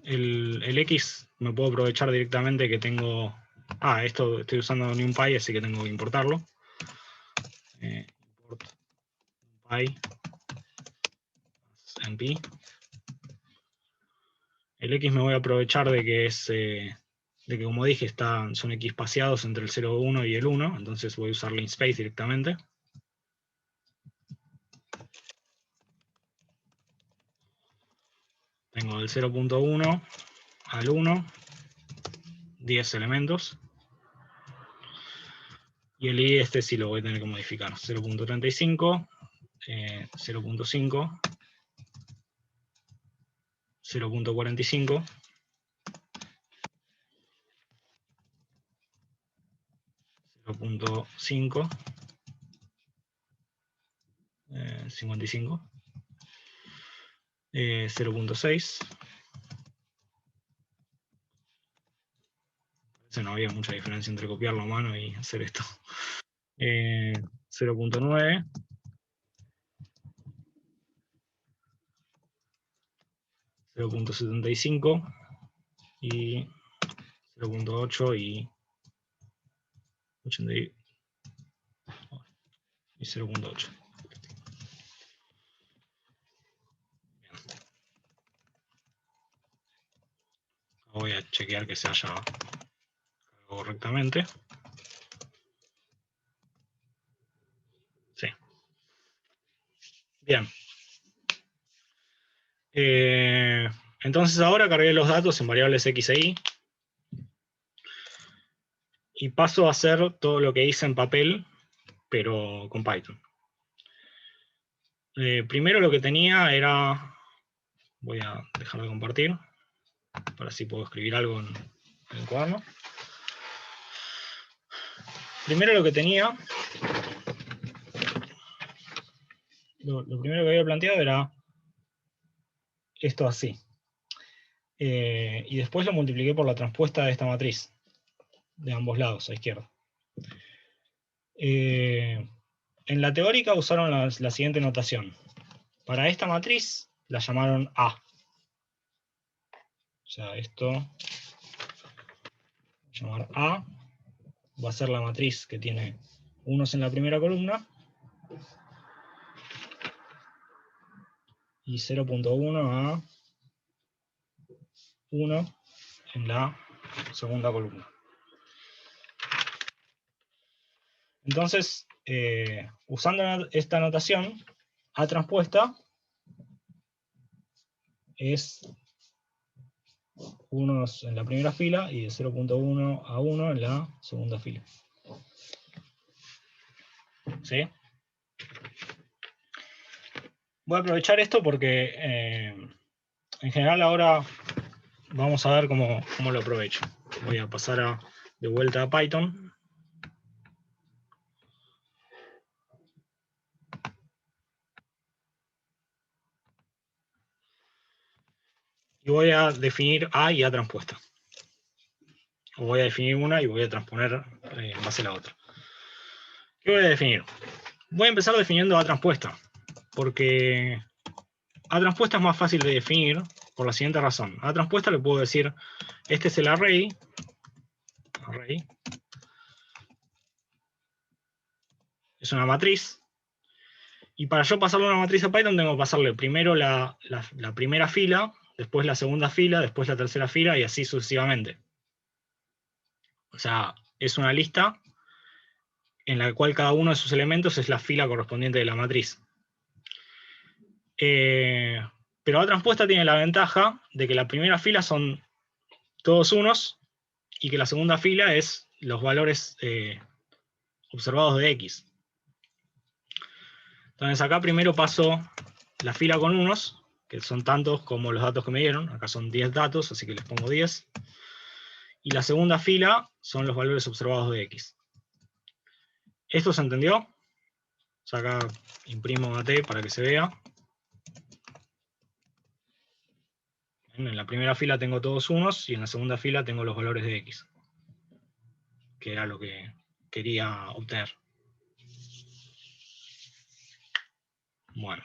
el X me puedo aprovechar directamente que tengo... esto estoy usando NumPy, así que tengo que importarlo. Import NumPy NP. El X me voy a aprovechar de que es... de que como dije son X espaciados entre el 0,1 y el 1, entonces voy a usar linspace directamente. Tengo del 0,1 al 1, 10 elementos. Y el I sí lo voy a tener que modificar. 0,35, 0,5, 0,45, 0,5, 55, 0,6. No había mucha diferencia entre copiarlo a mano y hacer esto. 0,9. 0,75 y 0,8 y 0,8. Voy a chequear que se haya cargado correctamente. Sí. Bien. Entonces ahora cargué los datos en variables X e Y. Y paso a hacer todo lo que hice en papel, pero con Python. Primero lo que tenía era... Voy a dejar de compartir, para así puedo escribir algo en el cuaderno. Primero lo que tenía... Lo primero que había planteado era esto así. Y después lo multipliqué por la transpuesta de esta matriz, de ambos lados, a izquierda. En la teórica usaron la siguiente notación. Para esta matriz la llamaron A. O sea, esto voy a llamar A. Va a ser la matriz que tiene unos en la primera columna y 0,1 a 1 en la segunda columna. Entonces, usando esta notación, A transpuesta es unos en la primera fila y de 0,1 a 1 en la segunda fila. ¿Sí? Voy a aprovechar esto porque en general ahora vamos a ver cómo lo aprovecho. Voy a pasar de vuelta a Python. Y voy a definir A y A transpuesta. O voy a definir una y voy a transponer en base a la otra. ¿Qué voy a definir? Voy a empezar definiendo A transpuesta. Porque A transpuesta es más fácil de definir por la siguiente razón. A transpuesta le puedo decir, este es el array. Es una matriz. Y para yo pasarle una matriz a Python tengo que pasarle primero la primera fila, después la segunda fila, después la tercera fila y así sucesivamente. O sea, es una lista en la cual cada uno de sus elementos es la fila correspondiente de la matriz. Pero A transpuesta tiene la ventaja de que la primera fila son todos unos y que la segunda fila es los valores observados de X. Entonces acá primero paso la fila con unos, que son tantos como los datos que me dieron. Acá son 10 datos, así que les pongo 10. y la segunda fila son los valores observados de X. ¿Esto se entendió? O sea, acá imprimo AT para que se vea. En la primera fila tengo todos unos y en la segunda fila tengo los valores de X, que era lo que quería obtener. Bueno.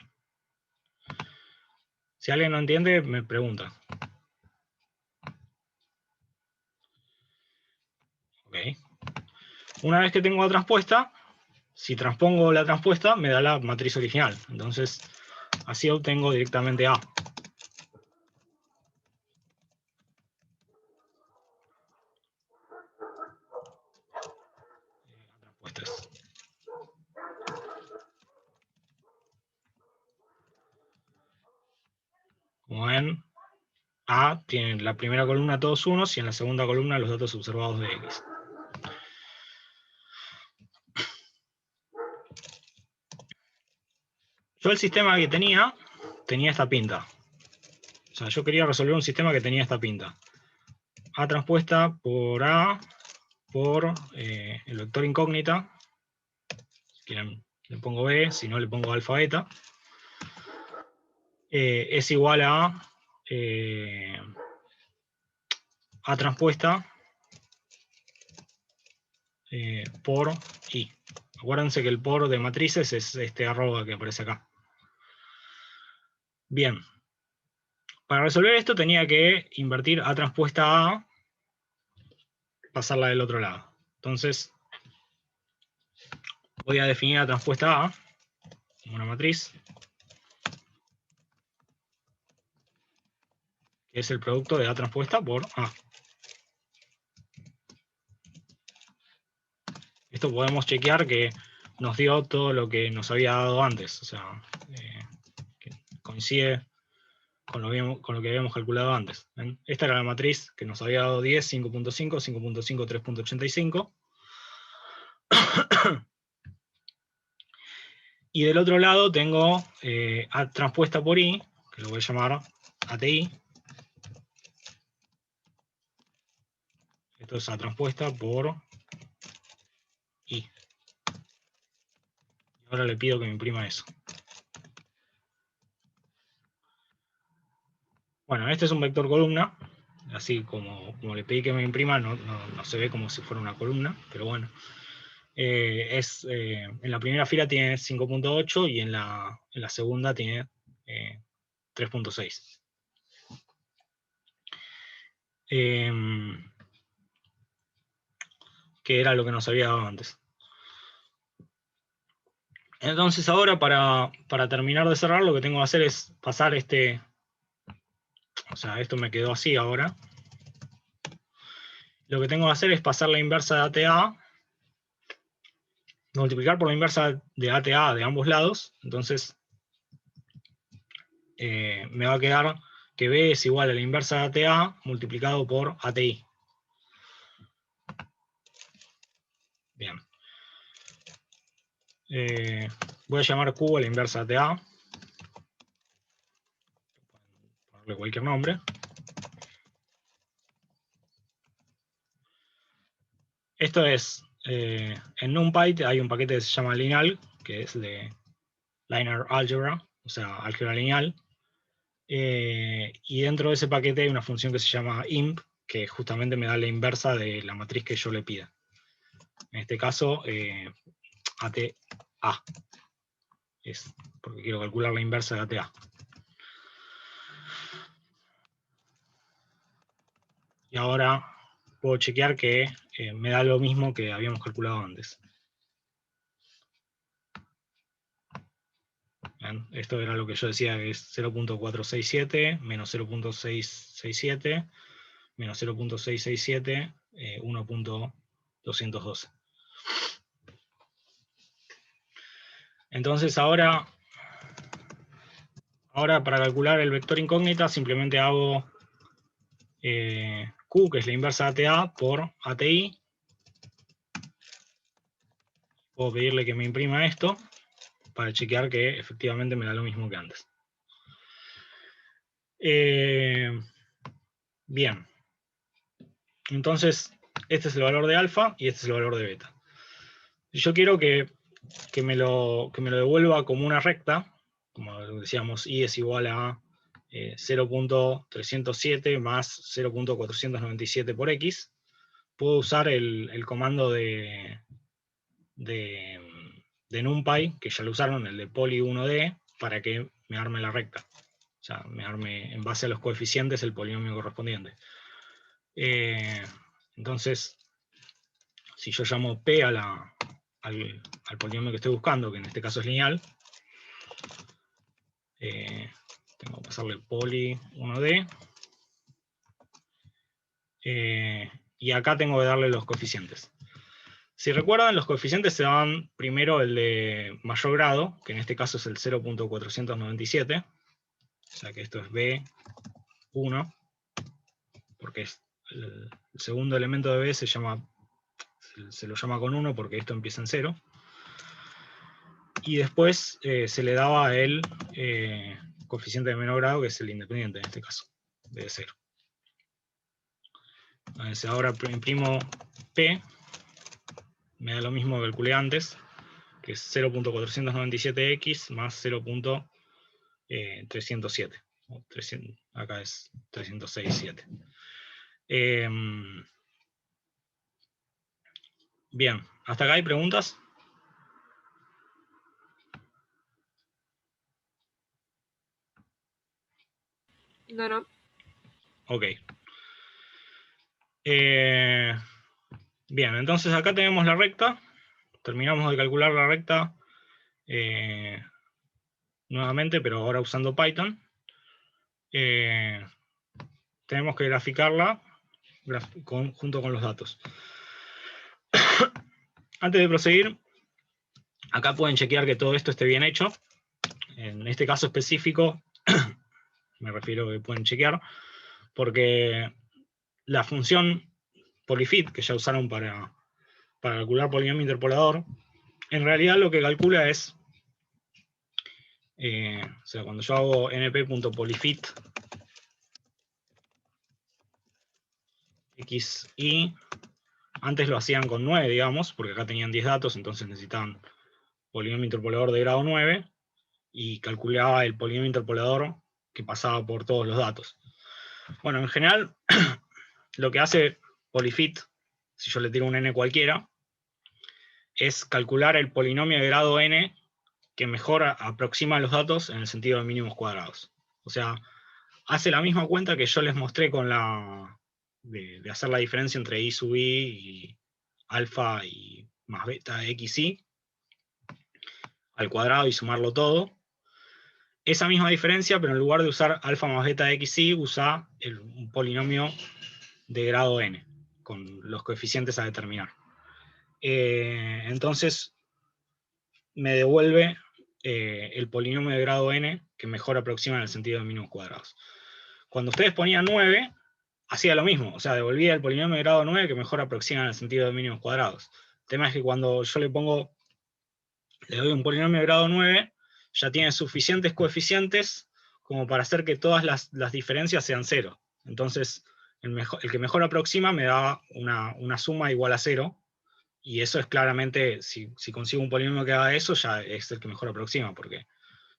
Si alguien no entiende, me pregunta. Ok. Una vez que tengo la transpuesta, si transpongo la transpuesta, me da la matriz original. Entonces, así obtengo directamente A. Transpuestas. Como ven, A tiene en la primera columna todos unos y en la segunda columna los datos observados de X. Yo el sistema que tenía esta pinta. O sea, yo quería resolver un sistema que tenía esta pinta. A transpuesta por A por el vector incógnita. Si quieren le pongo B, si no le pongo alfa beta. Es igual a transpuesta por I. Acuérdense que el por de matrices es este arroba que aparece acá. Bien. Para resolver esto tenía que invertir A transpuesta A, pasarla del otro lado. Entonces, voy a definir A transpuesta A como una matriz, que es el producto de A transpuesta por A. Esto podemos chequear que nos dio todo lo que nos había dado antes. O sea, que coincide con lo que habíamos calculado antes. ¿Ven? Esta era la matriz que nos había dado 10, 5.5, 5.5, 3.85. Y del otro lado tengo A transpuesta por I, que lo voy a llamar ATI. Esto es A transpuesta por I. Y ahora le pido que me imprima eso. Bueno, este es un vector columna. Así como le pedí que me imprima, no se ve como si fuera una columna, pero bueno. En la primera fila tiene 5.8 y en la segunda tiene 3.6. Que era lo que nos había dado antes. Entonces ahora para terminar de cerrar lo que tengo que hacer es pasar este, o sea, esto me quedó así ahora. Lo que tengo que hacer es pasar la inversa de ATA, multiplicar por la inversa de ATA de ambos lados. Entonces me va a quedar que B es igual a la inversa de ATA multiplicado por ATI. Bien. Voy a llamar Q a la inversa de ATA. Ponerle cualquier nombre. Esto es, en NumPy hay un paquete que se llama lineal, que es de linear algebra, o sea, álgebra lineal. Y dentro de ese paquete hay una función que se llama imp, que justamente me da la inversa de la matriz que yo le pida. En este caso, ATA. Es porque quiero calcular la inversa de ATA. Y ahora puedo chequear que me da lo mismo que habíamos calculado antes. ¿Ven? Esto era lo que yo decía, que es 0.467 menos 0.667 menos 0.667, 1.212. Entonces ahora para calcular el vector incógnita simplemente hago Q, que es la inversa de ATA, por ATI. Puedo pedirle que me imprima esto para chequear que efectivamente me da lo mismo que antes. Bien. Entonces, este es el valor de alfa y este es el valor de beta. Si yo quiero que me lo devuelva como una recta, como decíamos, y es igual a 0.307 más 0.497 por x, puedo usar el comando de NumPy, que ya lo usaron, el de poly1d, para que me arme la recta. O sea, me arme en base a los coeficientes el polinomio correspondiente. Entonces, si yo llamo P al polinomio que estoy buscando, que en este caso es lineal, tengo que pasarle poly1d, y acá tengo que darle los coeficientes. Si recuerdan, los coeficientes se dan primero el de mayor grado, que en este caso es el 0.497, o sea que esto es B1, porque es el segundo elemento de B se lo llama con 1 porque esto empieza en 0. Y después se le daba el coeficiente de menor grado, que es el independiente en este caso, de 0. Entonces ahora imprimo P, me da lo mismo que calculé antes, que es 0.497x más 0.307. Acá es 306.7. Bien, ¿hasta acá hay preguntas? No. Ok. Bien, entonces acá tenemos la recta. Terminamos de calcular la recta nuevamente, pero ahora usando Python. Tenemos que graficarla junto con los datos. Antes de proseguir, acá pueden chequear que todo esto esté bien hecho. En este caso específico, me refiero a que pueden chequear, porque la función polyfit, que ya usaron para calcular polinomio interpolador, en realidad lo que calcula es, o sea, cuando yo hago np.polyfit xy, antes lo hacían con 9, digamos, porque acá tenían 10 datos, entonces necesitaban polinomio interpolador de grado 9, y calculaba el polinomio interpolador que pasaba por todos los datos. Bueno, en general, lo que hace polyfit, si yo le tiro un n cualquiera, es calcular el polinomio de grado n que mejor aproxima los datos en el sentido de mínimos cuadrados. O sea, hace la misma cuenta que yo les mostré con de hacer la diferencia entre i sub i y alfa y más beta xy al cuadrado y sumarlo todo. Esa misma diferencia, pero en lugar de usar alfa más beta xy, usa un polinomio de grado n, con los coeficientes a determinar. Entonces, me devuelve el polinomio de grado n que mejor aproxima en el sentido de mínimos cuadrados. Cuando ustedes ponían 9, hacía lo mismo, o sea, devolvía el polinomio de grado 9 que mejor aproxima en el sentido de mínimos cuadrados. El tema es que cuando yo le doy un polinomio de grado 9, ya tiene suficientes coeficientes como para hacer que todas las diferencias sean 0. Entonces, el que mejor aproxima me da una suma igual a 0, y eso es claramente, si consigo un polinomio que haga eso, ya es el que mejor aproxima, porque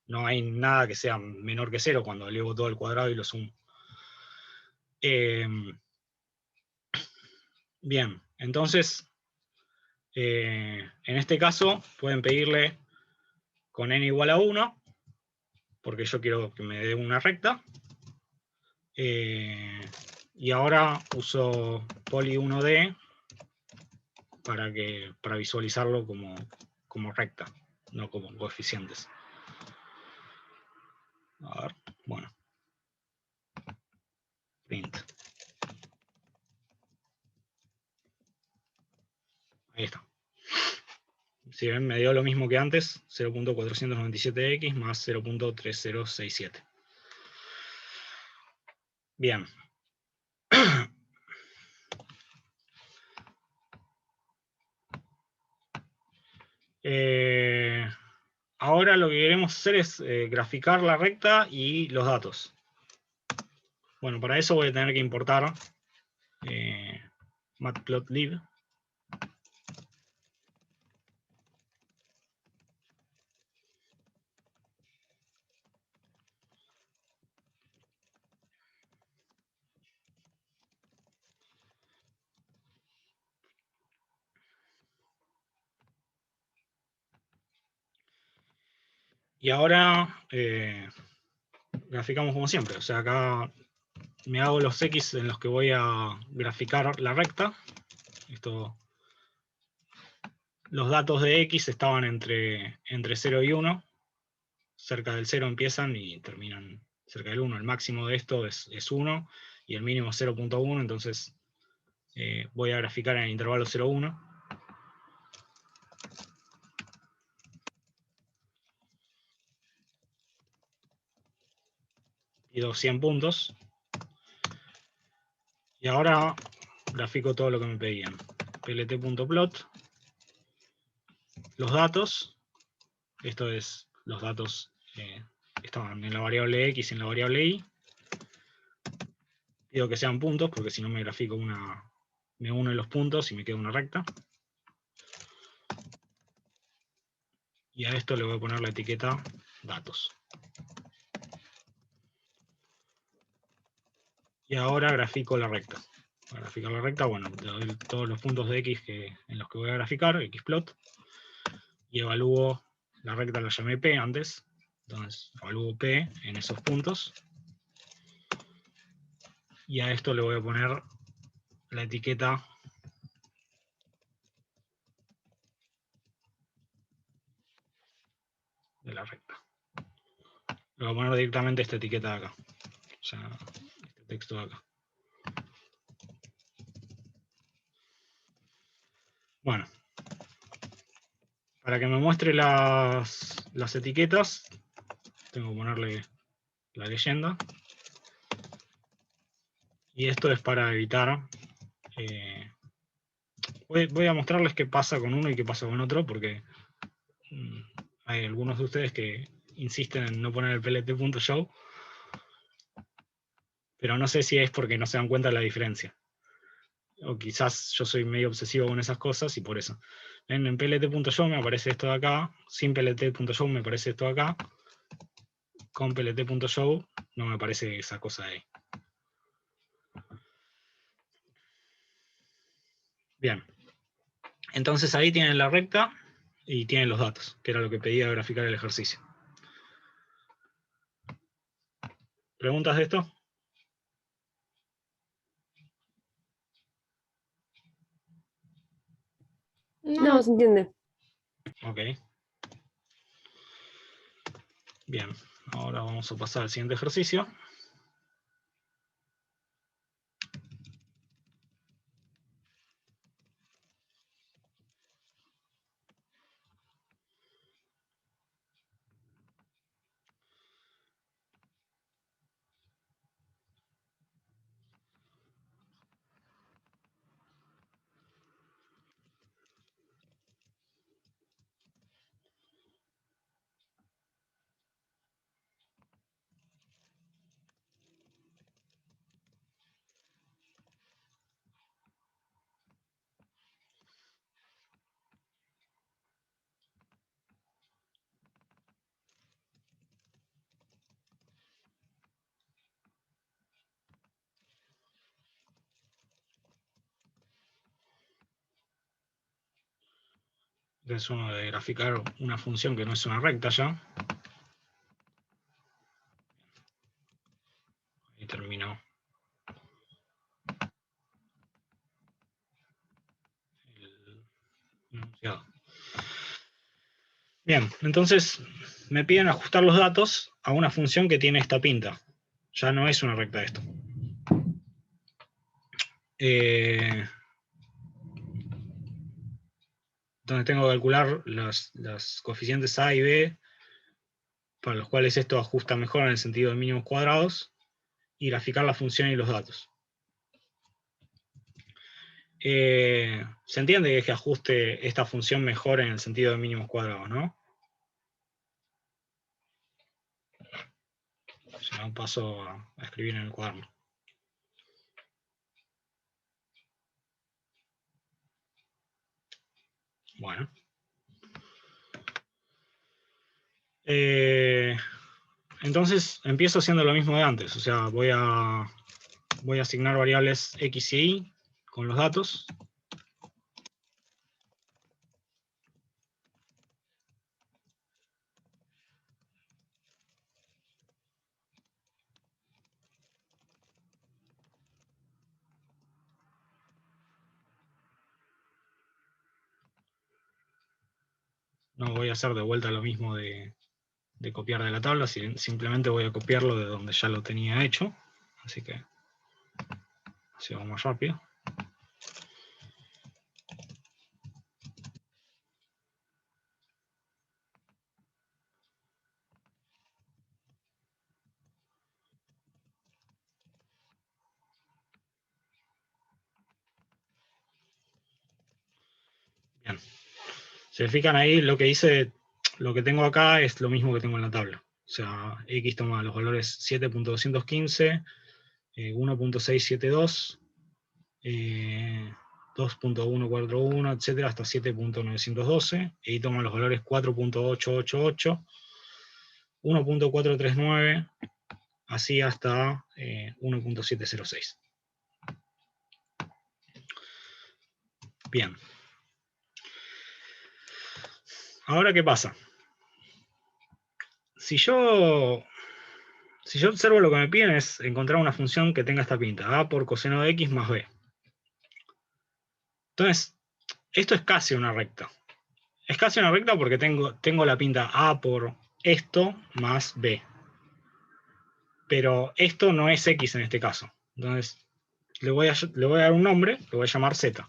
no hay nada que sea menor que 0 cuando elevo todo al cuadrado y lo sumo. Bien, entonces, en este caso, pueden pedirle con n igual a 1, porque yo quiero que me dé una recta. Y ahora uso poly1d para visualizarlo como recta, no como coeficientes. A ver, bueno. Print. Ahí está. Si ven, me dio lo mismo que antes, 0.497x más 0.3067. Bien. Ahora lo que queremos hacer es graficar la recta y los datos. Bueno, para eso voy a tener que importar matplotlib. Y ahora graficamos como siempre. O sea, acá me hago los X en los que voy a graficar la recta. Los datos de X estaban entre 0 y 1. Cerca del 0 empiezan y terminan cerca del 1. El máximo de esto es 1 y el mínimo es 0.1. Entonces voy a graficar en el intervalo 0,1. Pido 100 puntos. Y ahora grafico todo lo que me pedían. plt.plot. Los datos. Esto es los datos que estaban en la variable X y en la variable Y. Pido que sean puntos, porque si no me grafico me unen los puntos y me queda una recta. Y a esto le voy a poner la etiqueta datos. Y ahora grafico la recta. Para graficar la recta, bueno, le doy todos los puntos de X en los que voy a graficar, xplot, y evalúo la recta, la llamé P antes, entonces evalúo P en esos puntos. Y a esto le voy a poner la etiqueta de la recta. Le voy a poner directamente esta etiqueta de acá. O sea, este texto de acá. Bueno. Para que me muestre las etiquetas, tengo que ponerle la leyenda. Y esto es para evitar... voy a mostrarles qué pasa con uno y qué pasa con otro, porque hay algunos de ustedes que insisten en no poner el plt.show, pero no sé si es porque no se dan cuenta de la diferencia. O quizás yo soy medio obsesivo con esas cosas y por eso. En plt.show me aparece esto de acá, sin plt.show me aparece esto de acá, con plt.show no me aparece esa cosa de ahí. Bien. Entonces ahí tienen la recta y tienen los datos, que era lo que pedía graficar el ejercicio. ¿Preguntas de esto? No, se entiende. Ok. Bien, ahora vamos a pasar al siguiente ejercicio. Es uno de graficar una función que no es una recta ya. Y terminó el enunciado. Bien, entonces me piden ajustar los datos a una función que tiene esta pinta. Ya no es una recta esto. Entonces tengo que calcular los coeficientes A y B, para los cuales esto ajusta mejor en el sentido de mínimos cuadrados, y graficar la función y los datos. Se entiende que ajuste esta función mejor en el sentido de mínimos cuadrados, ¿no? Si no, paso a escribir en el cuaderno. Bueno. Entonces empiezo haciendo lo mismo de antes, o sea, voy a asignar variables x y y con los datos. No voy a hacer de vuelta lo mismo de copiar de la tabla, simplemente voy a copiarlo de donde ya lo tenía hecho, así que así vamos más rápido. Bien. Se fijan ahí, lo que tengo acá es lo mismo que tengo en la tabla. O sea, X toma los valores 7.215, 1.672, 2.141, etcétera, hasta 7.912. Y toma los valores 4.888, 1.439, así hasta 1.706. Bien. Ahora, ¿qué pasa? Si yo observo lo que me piden es encontrar una función que tenga esta pinta, a por coseno de x más b. Entonces, esto es casi una recta. Es casi una recta porque tengo la pinta a por esto más b. Pero esto no es x en este caso. Entonces, le voy a dar un nombre, lo voy a llamar z.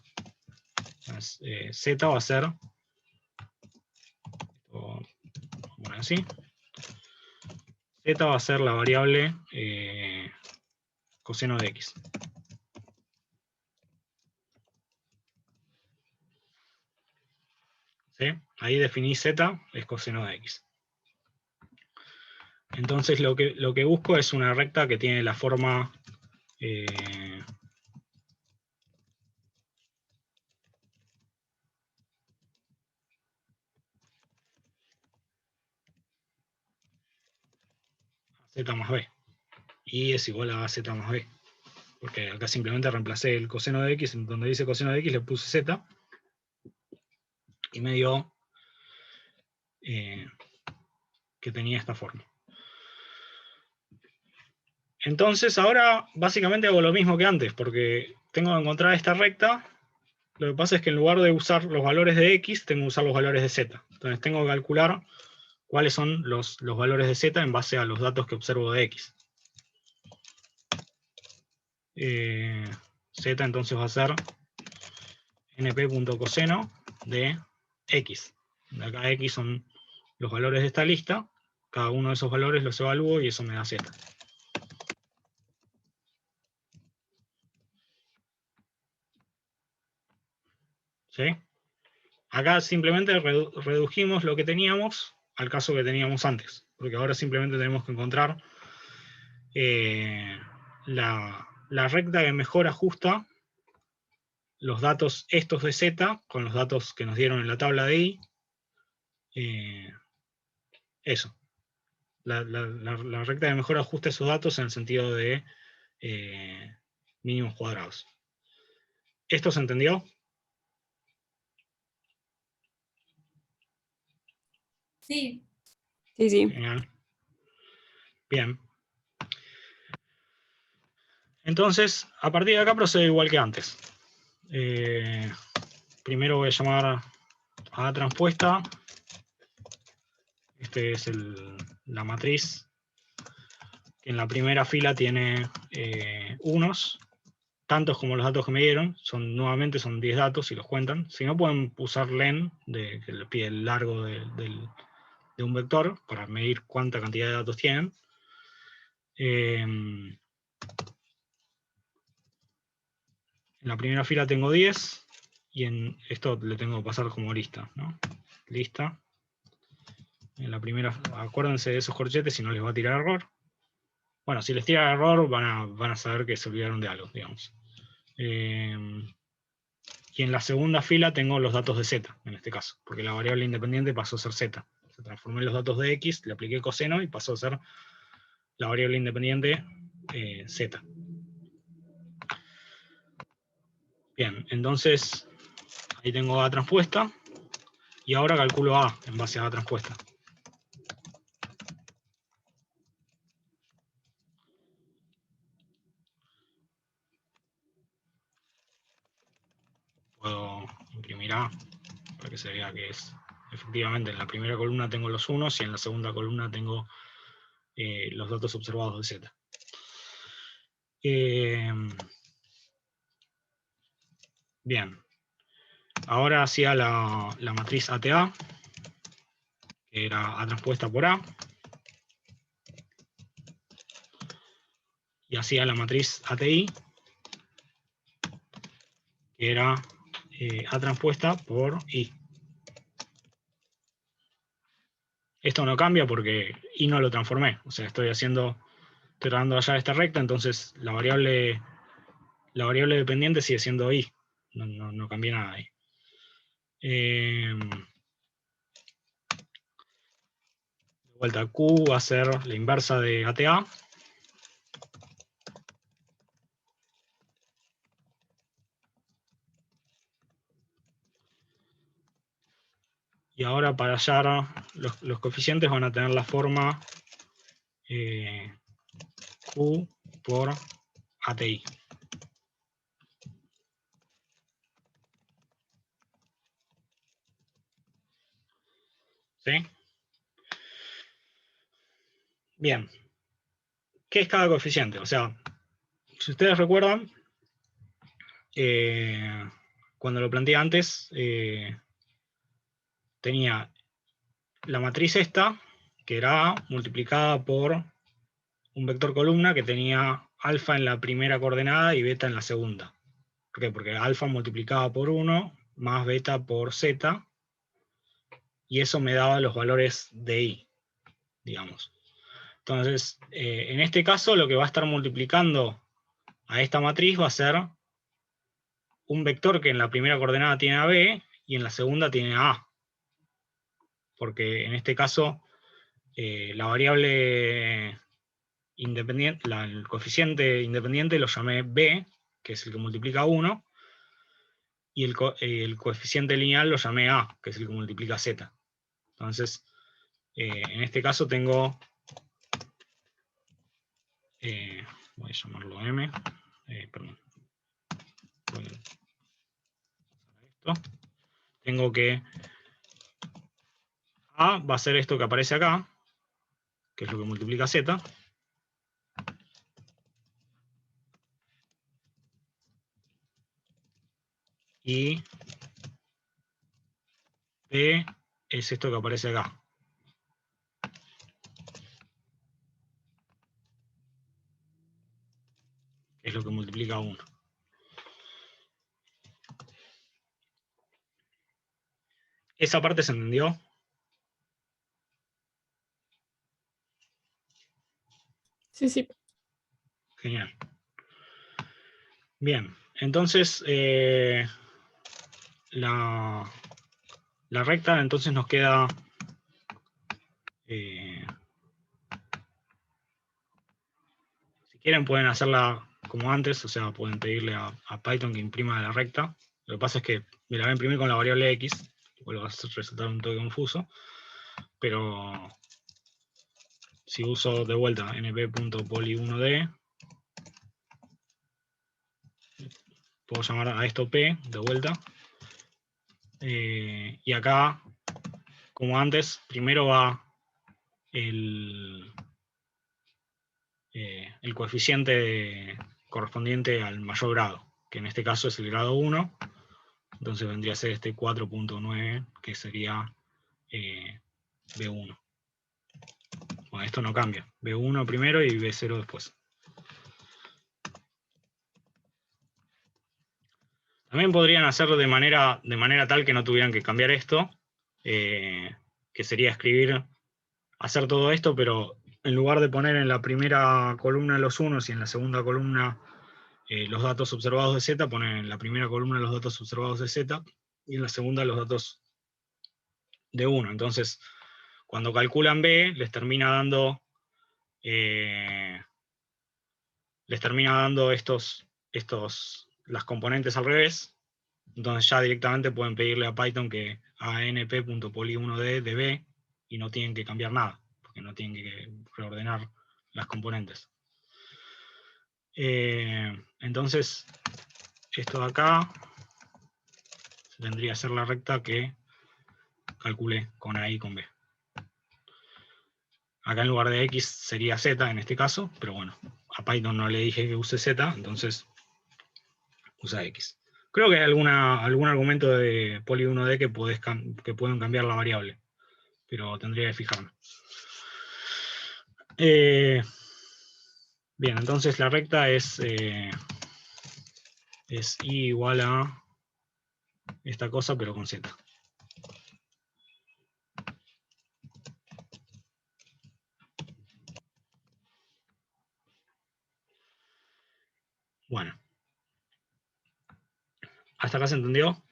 Entonces, z va a ser, bueno, así. Z va a ser la variable coseno de x. ¿Sí? Ahí definí z es coseno de x. Entonces lo que busco es una recta que tiene la forma z más b. Y es igual a z más b. Porque acá simplemente reemplacé el coseno de x, en donde dice coseno de x le puse z. Y me dio que tenía esta forma. Entonces ahora básicamente hago lo mismo que antes, porque tengo que encontrar esta recta. Lo que pasa es que en lugar de usar los valores de x, tengo que usar los valores de z. Entonces tengo que calcular cuáles son los valores de z en base a los datos que observo de x. Z entonces va a ser np.coseno de x. De acá x son los valores de esta lista. Cada uno de esos valores los evalúo y eso me da z. ¿Sí? Acá simplemente redujimos lo que teníamos al caso que teníamos antes. Porque ahora simplemente tenemos que encontrar la recta que mejor ajusta los datos estos de z con los datos que nos dieron en la tabla de y. Eso. La recta que mejor ajusta esos datos en el sentido de mínimos cuadrados. ¿Esto se entendió? Sí. Sí, sí. Genial. Bien. Entonces, a partir de acá procedo igual que antes. Primero voy a llamar a transpuesta. Este es la matriz que en la primera fila tiene unos, tantos como los datos que me dieron. Nuevamente son 10 datos si los cuentan. Si no, pueden usar len, que le pide el largo de un vector, para medir cuánta cantidad de datos tienen. En la primera fila tengo 10, y en esto le tengo que pasar como lista, ¿no? Lista. En la primera, acuérdense de esos corchetes si no les va a tirar error. Bueno, si les tira error van a saber que se olvidaron de algo, digamos. Y Y en la segunda fila tengo los datos de z, en este caso, porque la variable independiente pasó a ser z. Se transformé los datos de x, le apliqué coseno y pasó a ser la variable independiente z. Bien, entonces ahí tengo A transpuesta, y ahora calculo A en base a A transpuesta. Puedo imprimir A para que se vea que es, efectivamente, en la primera columna tengo los unos y en la segunda columna tengo los datos observados de Z. Bien, ahora hacía la matriz ATA, que era A transpuesta por A, y hacía la matriz ATI, que era A transpuesta por I. Esto no cambia porque I no lo transformé, o sea, estoy tratando de hallar esta recta, entonces la variable dependiente sigue siendo I, no cambié nada ahí. De vuelta, Q va a ser la inversa de ATA. Y ahora para hallar los coeficientes van a tener la forma Q por ATI. ¿Sí? Bien. ¿Qué es cada coeficiente? O sea, si ustedes recuerdan, cuando lo planteé antes, tenía la matriz esta, que era A, multiplicada por un vector columna que tenía alfa en la primera coordenada y beta en la segunda. ¿Por qué? Porque alfa multiplicaba por 1 más beta por z, y eso me daba los valores de I, digamos. Entonces, en este caso, lo que va a estar multiplicando a esta matriz va a ser un vector que en la primera coordenada tiene a B y en la segunda tiene a A. Porque en este caso, la variable independiente, el coeficiente independiente lo llamé B, que es el que multiplica 1, y el coeficiente lineal lo llamé A, que es el que multiplica Z. Entonces, en este caso tengo, voy a llamarlo M, perdón. Voy a esto. Tengo que A va a ser esto que aparece acá, que es lo que multiplica Z. Y P es esto que aparece acá. Es lo que multiplica 1. ¿Esa parte se entendió? Sí. Genial. Bien, entonces la recta entonces nos queda si quieren pueden hacerla como antes, o sea, pueden pedirle a Python que imprima la recta. Lo que pasa es que me la voy a imprimir con la variable x, lo va a resultar un toque confuso, pero si uso de vuelta np.poly1d, puedo llamar a esto P de vuelta, y acá, como antes, primero va el coeficiente correspondiente al mayor grado, que en este caso es el grado 1, entonces vendría a ser este 4.9, que sería B1. Bueno, esto no cambia, B1 primero y B0 después. También podrían hacerlo de manera tal que no tuvieran que cambiar esto, que sería hacer todo esto, pero en lugar de poner en la primera columna los unos y en la segunda columna los datos observados de Z, ponen en la primera columna los datos observados de Z, y en la segunda los datos de 1. Entonces, cuando calculan B, les termina dando las componentes al revés. Entonces ya directamente pueden pedirle a Python que haga np.poly1d de B, y no tienen que cambiar nada, porque no tienen que reordenar las componentes. Entonces, esto de acá tendría que ser la recta que calculé con A y con B. Acá en lugar de X sería Z en este caso, pero bueno, a Python no le dije que use Z, entonces usa X. Creo que hay algún argumento de poly1d que pueden cambiar la variable, pero tendría que fijarme. Bien, entonces la recta es I igual a esta cosa, pero con Z. Bueno. ¿Hasta acá se entendió?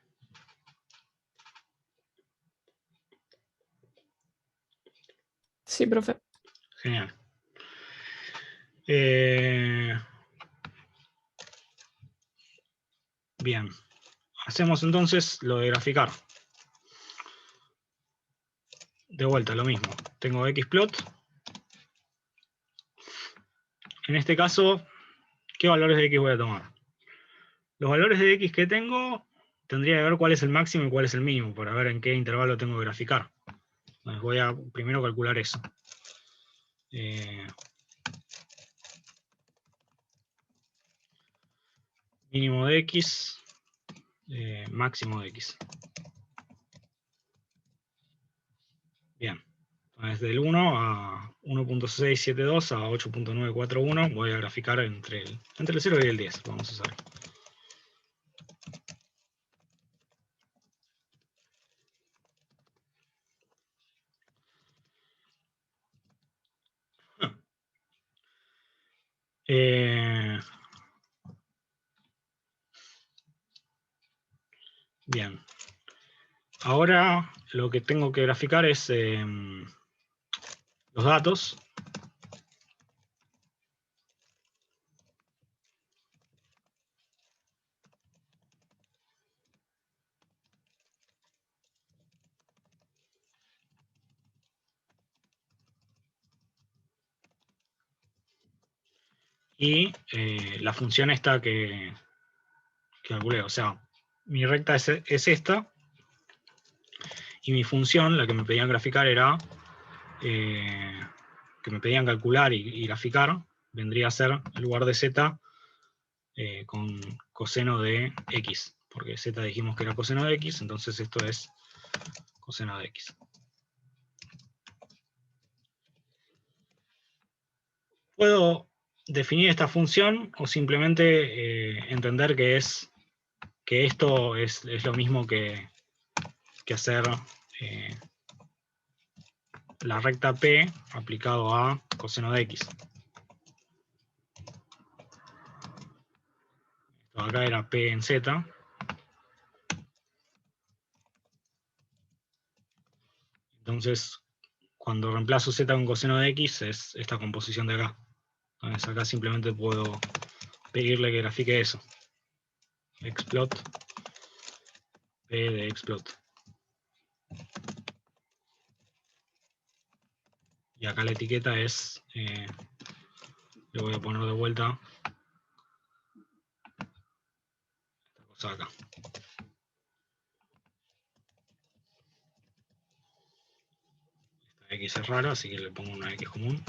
Sí, profe. Genial. Bien. Hacemos entonces lo de graficar. De vuelta, lo mismo. Tengo xplot. En este caso, ¿qué valores de x voy a tomar? Los valores de x que tengo, tendría que ver cuál es el máximo y cuál es el mínimo, para ver en qué intervalo tengo que graficar. Entonces voy a primero calcular eso. Mínimo de x, máximo de x. Bien. Entonces del 1 a 1.672 a 8.941 voy a graficar entre el 0 y el 10. Vamos a hacer. Bien. Ahora lo que tengo que graficar es los datos. Y la función esta que calculé. O sea, mi recta es esta. Y mi función, la que me pedían graficar, era que me pedían calcular y graficar, vendría a ser, en lugar de z, con coseno de x, porque z dijimos que era coseno de x, entonces esto es coseno de x. Puedo definir esta función o simplemente entender que esto es lo mismo que hacer la recta P aplicado a coseno de x. Esto acá era P en Z. Entonces, cuando reemplazo Z con coseno de x, es esta composición de acá. Entonces acá simplemente puedo pedirle que grafique eso. Xplot, P de xplot. Y acá la etiqueta es, le voy a poner de vuelta esta cosa acá. Esta X es rara, así que le pongo una X común.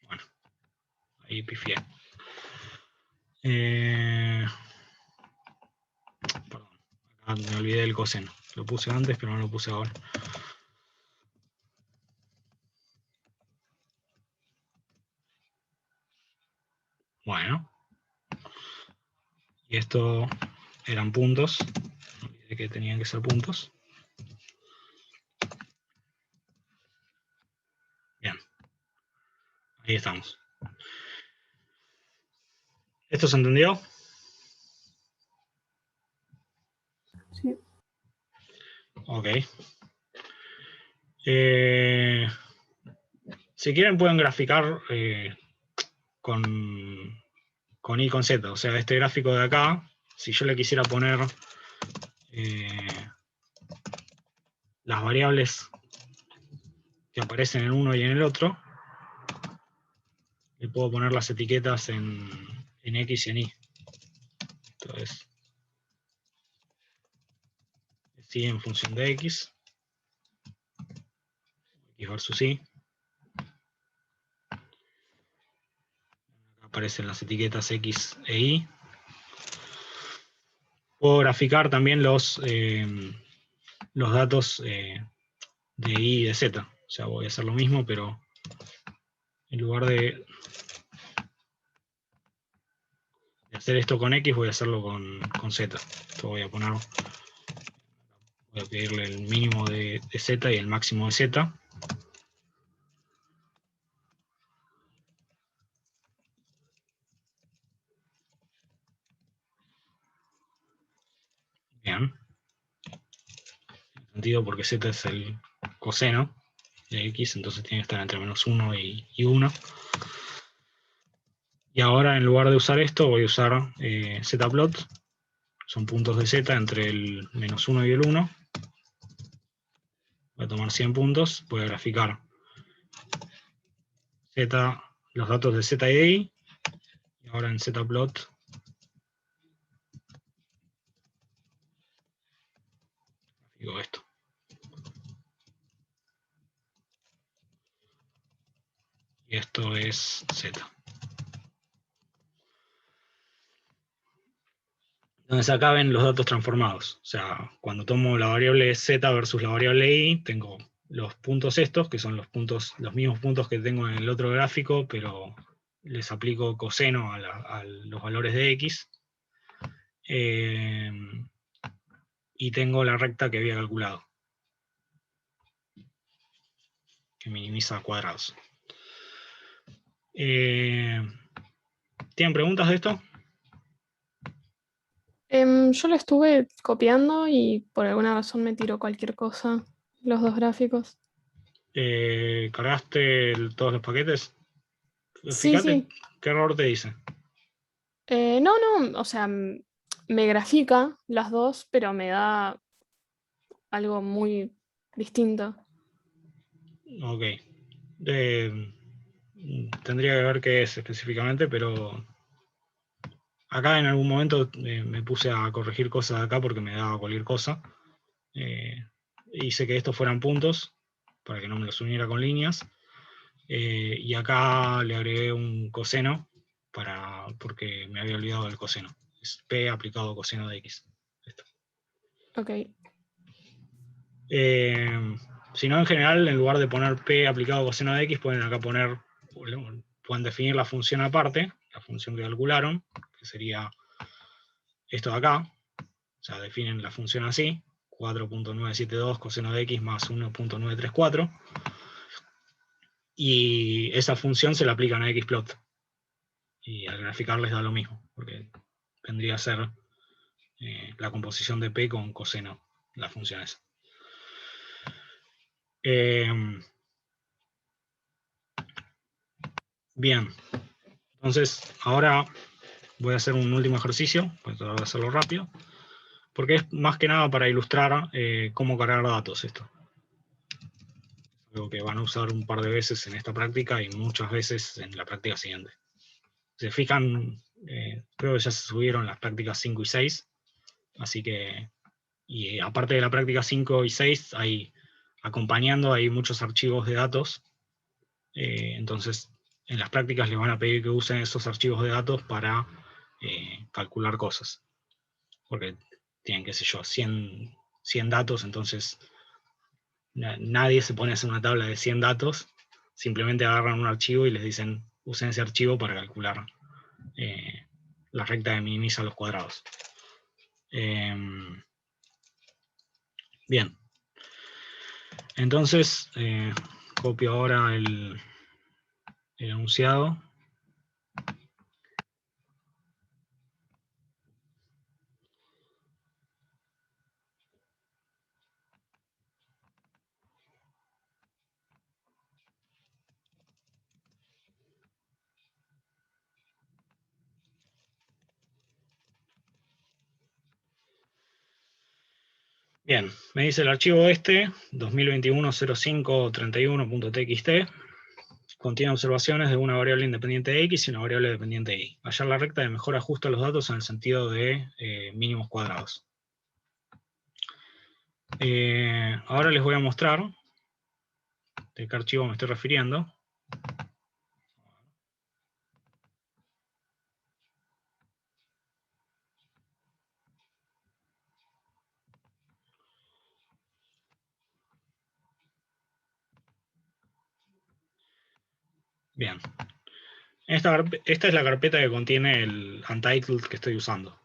Bueno, ahí pifié. Perdón, acá me olvidé del coseno. Lo puse antes, pero no lo puse ahora. Bueno, Y esto eran puntos. No olvidé que tenían que ser puntos. Bien. Ahí estamos. ¿Esto se entendió? Sí. Ok. Si quieren pueden graficar con Y con Z. O sea, este gráfico de acá, si yo le quisiera poner las variables que aparecen en uno y en el otro, le puedo poner las etiquetas en X y en Y. Entonces, sí en función de X versus Y. Acá aparecen las etiquetas X e Y. Puedo graficar también los datos de Y y de Z. O sea, voy a hacer lo mismo, pero en lugar de hacer esto con X, voy a hacerlo con Z. Esto voy a pedirle el mínimo de Z y el máximo de Z. Bien. En sentido porque Z es el coseno de X, entonces tiene que estar entre -1 y 1. Y ahora, en lugar de usar esto, voy a usar zplot. Son puntos de Z entre el -1 y el 1. Voy a tomar 100 puntos, voy a graficar Z, los datos de Z y de Y. Y ahora en zplot digo esto. Y esto es Z. Entonces acá ven los datos transformados. O sea, cuando tomo la variable Z versus la variable Y, tengo los puntos estos, que son los mismos puntos que tengo en el otro gráfico, pero les aplico coseno a los valores de X. Y tengo la recta que había calculado, que minimiza cuadrados. ¿Tienen preguntas de esto? Yo lo estuve copiando y por alguna razón me tiró cualquier cosa, los dos gráficos. ¿Cargaste todos los paquetes? Sí, Fíjate sí. qué error te dice. No, o sea, me grafica las dos, pero me da algo muy distinto. Ok. Tendría que ver qué es específicamente, pero acá en algún momento me puse a corregir cosas de acá porque me daba cualquier cosa. Hice que estos fueran puntos para que no me los uniera con líneas. Y acá le agregué un coseno porque me había olvidado del coseno. Es P aplicado coseno de X. Esto. Ok. Si no, en general, en lugar de poner P aplicado coseno de X, pueden definir la función aparte, la función que calcularon, que sería esto de acá. O sea, definen la función así, 4.972 coseno de X más 1.934. Y esa función se la aplican a Xplot. Y al graficar les da lo mismo, porque vendría a ser la composición de P con coseno, la función esa. Bien, entonces ahora voy a hacer un último ejercicio, voy a tratar de hacerlo rápido, porque es más que nada para ilustrar cómo cargar datos esto. Algo que van a usar un par de veces en esta práctica y muchas veces en la práctica siguiente. Si se fijan, creo que ya se subieron las prácticas 5 y 6, así que, y aparte de la práctica 5 y 6, acompañando hay muchos archivos de datos, entonces en las prácticas les van a pedir que usen esos archivos de datos para calcular cosas, porque tienen, qué sé yo, 100 datos, entonces nadie se pone a hacer una tabla de 100 datos, simplemente agarran un archivo y les dicen, usen ese archivo para calcular la recta que minimiza los cuadrados. Bien. Entonces, copio ahora el enunciado. Bien, me dice el archivo 2021-05-31.txt contiene observaciones de una variable independiente X y una variable dependiente Y. Hallar la recta de mejor ajuste a los datos en el sentido de mínimos cuadrados. Ahora les voy a mostrar de qué archivo me estoy refiriendo. Bien. Esta es la carpeta que contiene el untitled que estoy usando.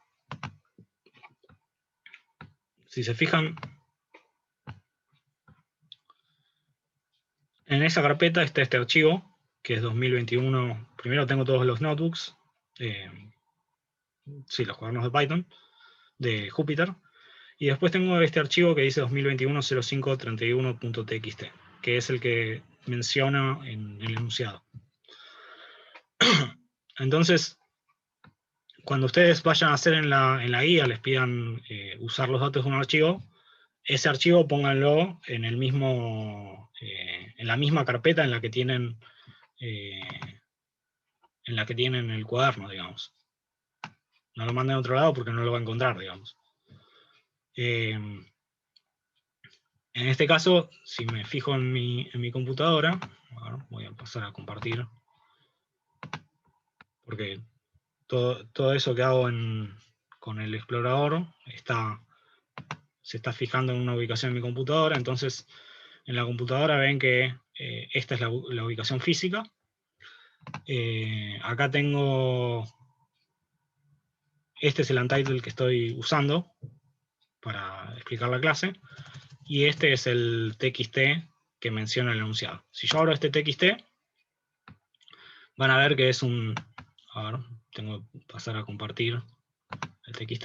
Si se fijan, en esa carpeta está este archivo, que es 2021. Primero tengo todos los notebooks, los cuadernos de Python, de Jupyter. Y después tengo este archivo que dice 2021-05-31.txt, que es el que menciona en el enunciado. Entonces, cuando ustedes vayan a hacer en la guía, les pidan usar los datos de un archivo, ese archivo pónganlo en el mismo, en la misma carpeta en la que tienen el cuaderno, digamos. No lo manden a otro lado porque no lo va a encontrar, digamos. En este caso, si me fijo en mi computadora, bueno, voy a pasar a compartir, porque todo eso que hago con el explorador se está fijando en una ubicación en mi computadora. Entonces, en la computadora ven que esta es la ubicación física. Acá tengo, este es el untitled que estoy usando para explicar la clase, y este es el txt que menciona el enunciado. Si yo abro este txt, van a ver que es un... A ver, tengo que pasar a compartir el txt.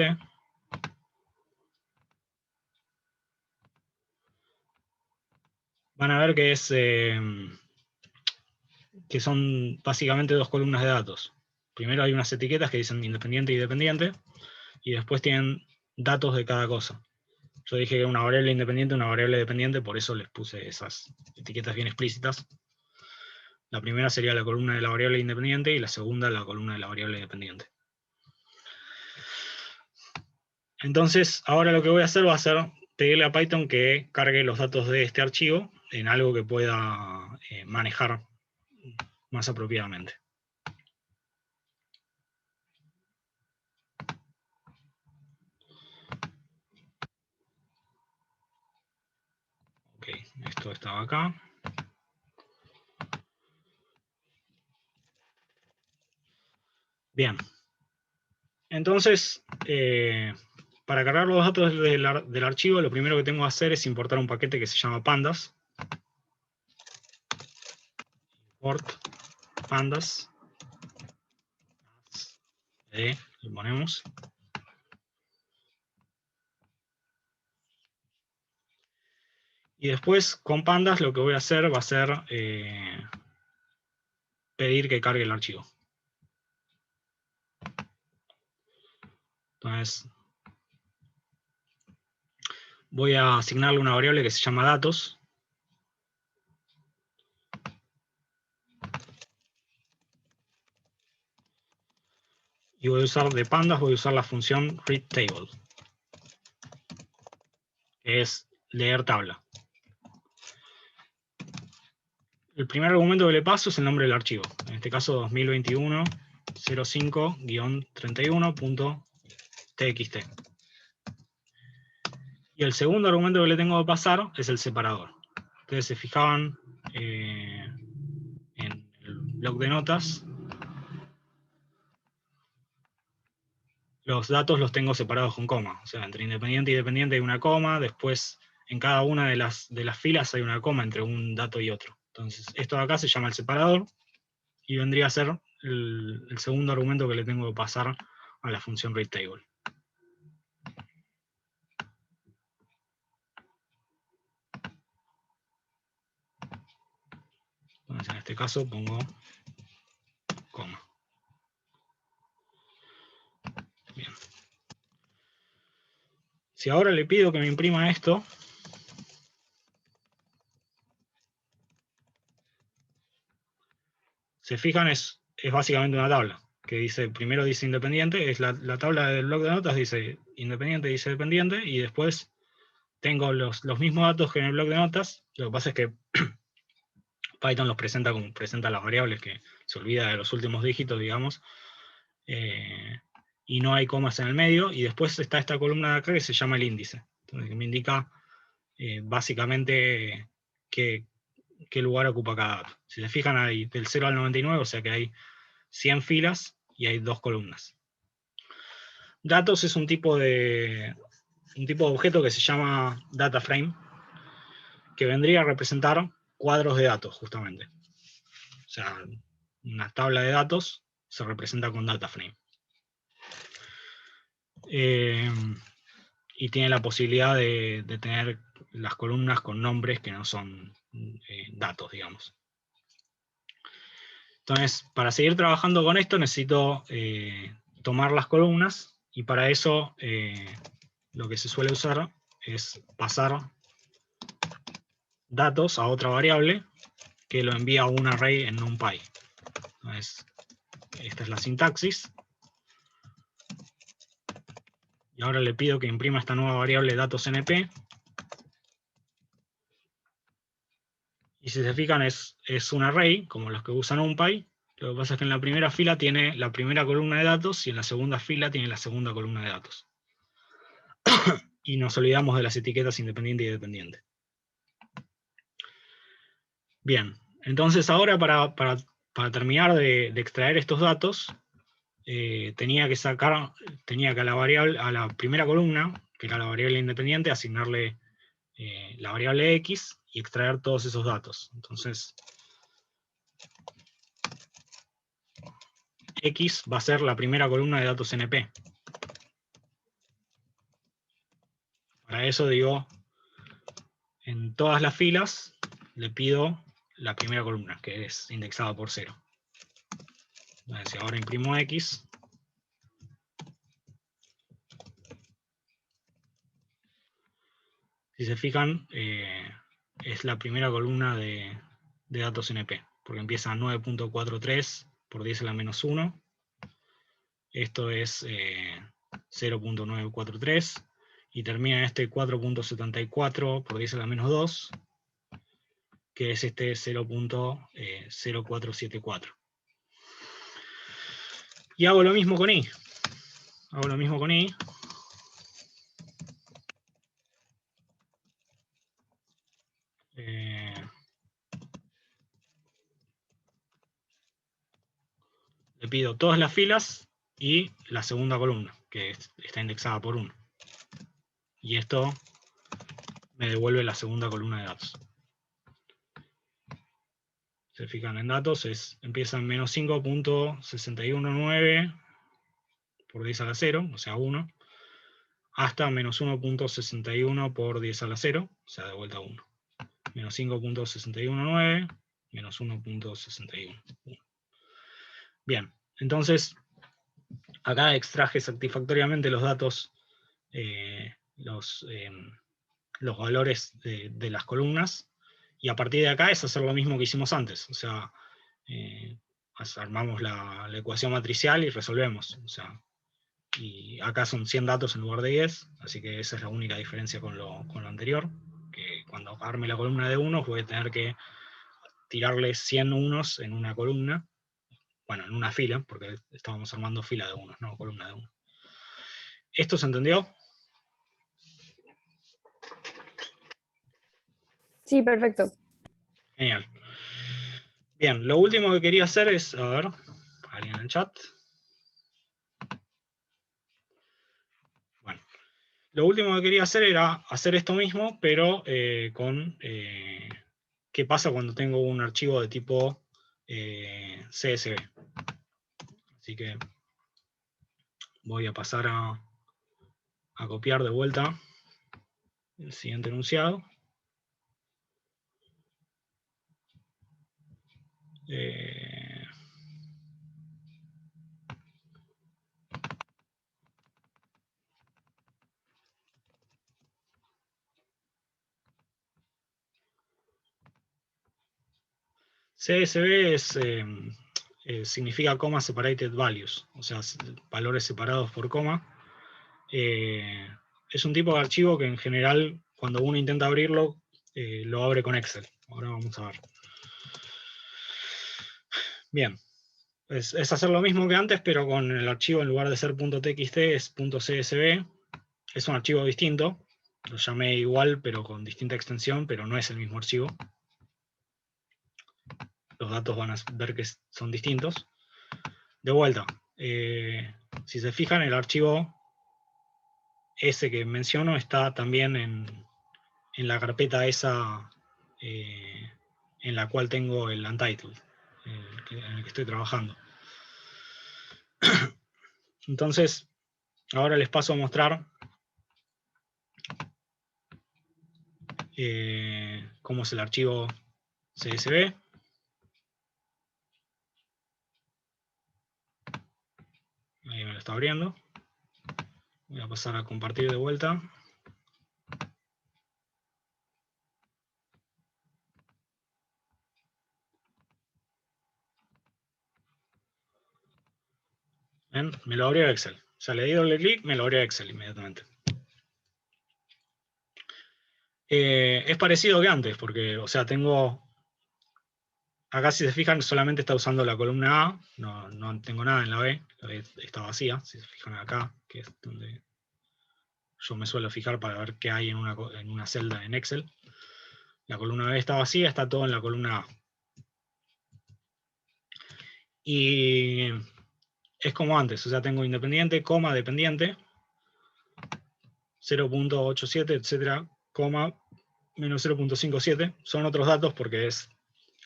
Van a ver que que son básicamente dos columnas de datos. Primero hay unas etiquetas que dicen independiente y dependiente, y después tienen datos de cada cosa. Yo dije que una variable independiente, una variable dependiente, por eso les puse esas etiquetas bien explícitas. La primera sería la columna de la variable independiente y la segunda la columna de la variable dependiente. Entonces, ahora lo que voy a hacer va a ser pedirle a Python que cargue los datos de este archivo en algo que pueda manejar más apropiadamente. Ok, esto estaba acá. Bien. Entonces, para cargar los datos del archivo, lo primero que tengo que hacer es importar un paquete que se llama pandas. Import pandas. Lo ponemos. Y después, con pandas, lo que voy a hacer va a ser pedir que cargue el archivo. Entonces, voy a asignarle una variable que se llama datos. Y voy a usar de pandas, voy a usar la función readTable, que es leer tabla. El primer argumento que le paso es el nombre del archivo. En este caso 2021-05-31.txt. Y el segundo argumento que le tengo que pasar es el separador. Ustedes se fijaban en el bloc de notas. los datos los tengo separados con coma. O sea, entre independiente y dependiente hay una coma, después en cada una de las filas hay una coma entre un dato y otro. Entonces, esto de acá se llama el separador, y vendría a ser el segundo argumento que le tengo que pasar a la función readTable. Entonces, en este caso pongo coma. Bien. Si ahora le pido que me imprima esto, se fijan, es básicamente una tabla que dice, primero dice independiente, es la tabla del bloc de notas, dice independiente, dice dependiente, y después tengo los mismos datos que en el bloc de notas. Lo que pasa es que Python los presenta como presenta las variables, que se olvida de los últimos dígitos, digamos, y no hay comas en el medio, y después está esta columna de acá que se llama el índice, entonces, que me indica básicamente qué lugar ocupa cada dato. Si se fijan, hay del 0 al 99, o sea que hay 100 filas y hay 2 columnas. Datos es un tipo de objeto que se llama data frame, que vendría a representar cuadros de datos, justamente. O sea, una tabla de datos se representa con data frame. Y tiene la posibilidad de tener las columnas con nombres que no son datos, digamos. Entonces, para seguir trabajando con esto necesito tomar las columnas, y para eso lo que se suele usar es pasar datos a otra variable que lo envía a un array en NumPy. Entonces, esta es la sintaxis. Y ahora le pido que imprima esta nueva variable datos.np. Y si se fijan, es un array, como los que usan NumPy. Lo que pasa es que en la primera fila tiene la primera columna de datos, y en la segunda fila tiene la segunda columna de datos. Y nos olvidamos de las etiquetas independiente y dependiente. Bien, entonces ahora para terminar de extraer estos datos, tenía que a la variable, a la primera columna, que era la variable independiente, asignarle la variable x y extraer todos esos datos. Entonces, x va a ser la primera columna de datos NP. Para eso digo, en todas las filas le pido la primera columna, que es indexada por 0. Entonces, si ahora imprimo x, si se fijan, es la primera columna de datos NP, porque empieza 9.43 por 10 a la menos 1. Esto es 0.943, y termina en este 4.74 por 10 a la menos 2, que es este 0.0474. Y hago lo mismo con i. Le pido todas las filas y la segunda columna, que está indexada por 1. Y esto me devuelve la segunda columna de datos. Se fijan en datos, empieza en menos 5.619 por 10 a la 0, o sea 1, hasta menos 1.61 por 10 a la 0, o sea de vuelta 1. Menos 5.619, menos 1.61. Bien, entonces acá extraje satisfactoriamente los datos, los valores de las columnas, y a partir de acá es hacer lo mismo que hicimos antes, o sea, armamos la ecuación matricial y resolvemos, o sea, y acá son 100 datos en lugar de 10, así que esa es la única diferencia con lo anterior, que cuando arme la columna de unos voy a tener que tirarle 100 unos en una columna, bueno, en una fila, porque estábamos armando fila de unos, no columna de unos. ¿Esto se entendió? Sí, perfecto. Genial. Bien, lo último que quería hacer es, a ver, alguien en el chat. Lo último que quería hacer era hacer esto mismo, pero con qué pasa cuando tengo un archivo de tipo CSV. Así que voy a pasar a copiar de vuelta el siguiente enunciado. CSV significa comma separated values, o sea, valores separados por coma. Es un tipo de archivo que en general, cuando uno intenta abrirlo, lo abre con Excel. Ahora vamos a ver. Bien, es hacer lo mismo que antes, pero con el archivo, en lugar de ser .txt, es .csv. Es un archivo distinto. Lo llamé igual, pero con distinta extensión, pero no es el mismo archivo. Los datos van a ver que son distintos. De vuelta, si se fijan, el archivo ese que menciono está también en la carpeta esa en la cual tengo el untitled, en el que estoy trabajando. Entonces, ahora les paso a mostrar cómo es el archivo CSV. Ahí me lo está abriendo. Voy a pasar a compartir de vuelta. ¿Ven? Me lo abrió Excel. O sea, le di doble clic, me lo abrió Excel inmediatamente. Es parecido que antes, porque, o sea, tengo... Acá, si se fijan, solamente está usando la columna A, no tengo nada en la B está vacía. Si se fijan acá, que es donde yo me suelo fijar para ver qué hay en una celda en Excel. La columna B está vacía, está todo en la columna A. Y es como antes, o sea, tengo independiente, coma, dependiente, 0.87, etcétera, coma, menos 0.57. Son otros datos porque es,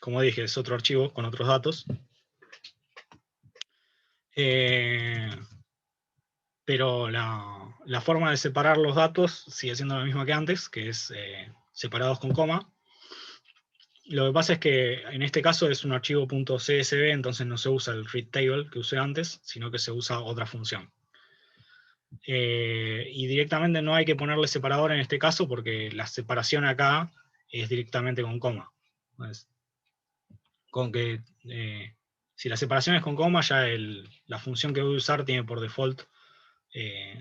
como dije, es otro archivo con otros datos. Pero la forma de separar los datos sigue siendo la misma que antes, que es separados con coma. Lo que pasa es que en este caso es un archivo .csv, entonces no se usa el read table que usé antes, sino que se usa otra función. Y directamente no hay que ponerle separador en este caso porque la separación acá es directamente con coma. Entonces, con que si la separación es con coma, ya la función que voy a usar tiene por default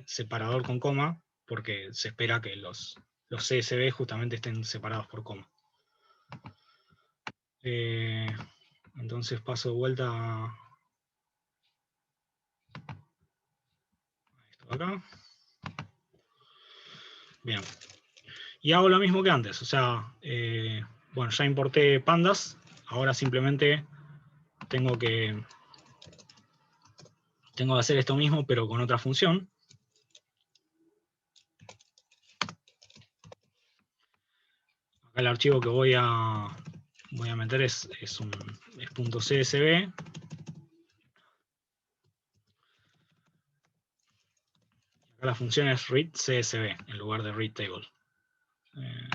separador con coma, porque se espera que los CSV justamente estén separados por coma. Entonces paso de vuelta a esto de acá. Bien. Y hago lo mismo que antes, o sea, bueno, ya importé pandas, ahora simplemente tengo que hacer esto mismo, pero con otra función. Acá el archivo que voy a meter es .csv. Acá la función es read CSV en lugar de read table. Voy a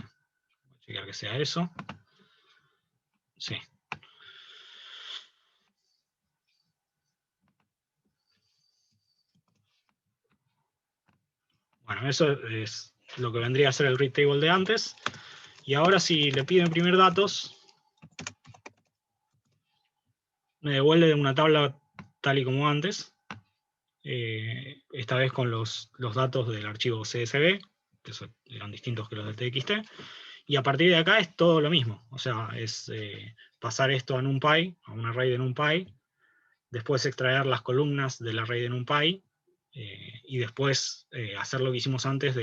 checar que sea eso. Sí. Bueno, eso es lo que vendría a ser el read table de antes. Y ahora si le pido imprimir datos, me devuelve una tabla tal y como antes. Esta vez con los datos del archivo CSV, que eran distintos que los de TXT. Y a partir de acá es todo lo mismo. O sea, es pasar esto a NumPy, a un array de NumPy, después extraer las columnas del array de NumPy, y después hacer lo que hicimos antes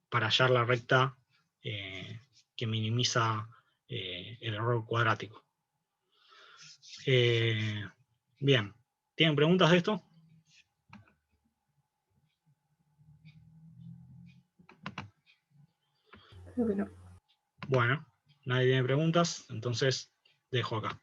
para hallar la recta que minimiza el error cuadrático. Bien, ¿tienen preguntas de esto? Creo que no. Bueno, nadie tiene preguntas, entonces dejo acá.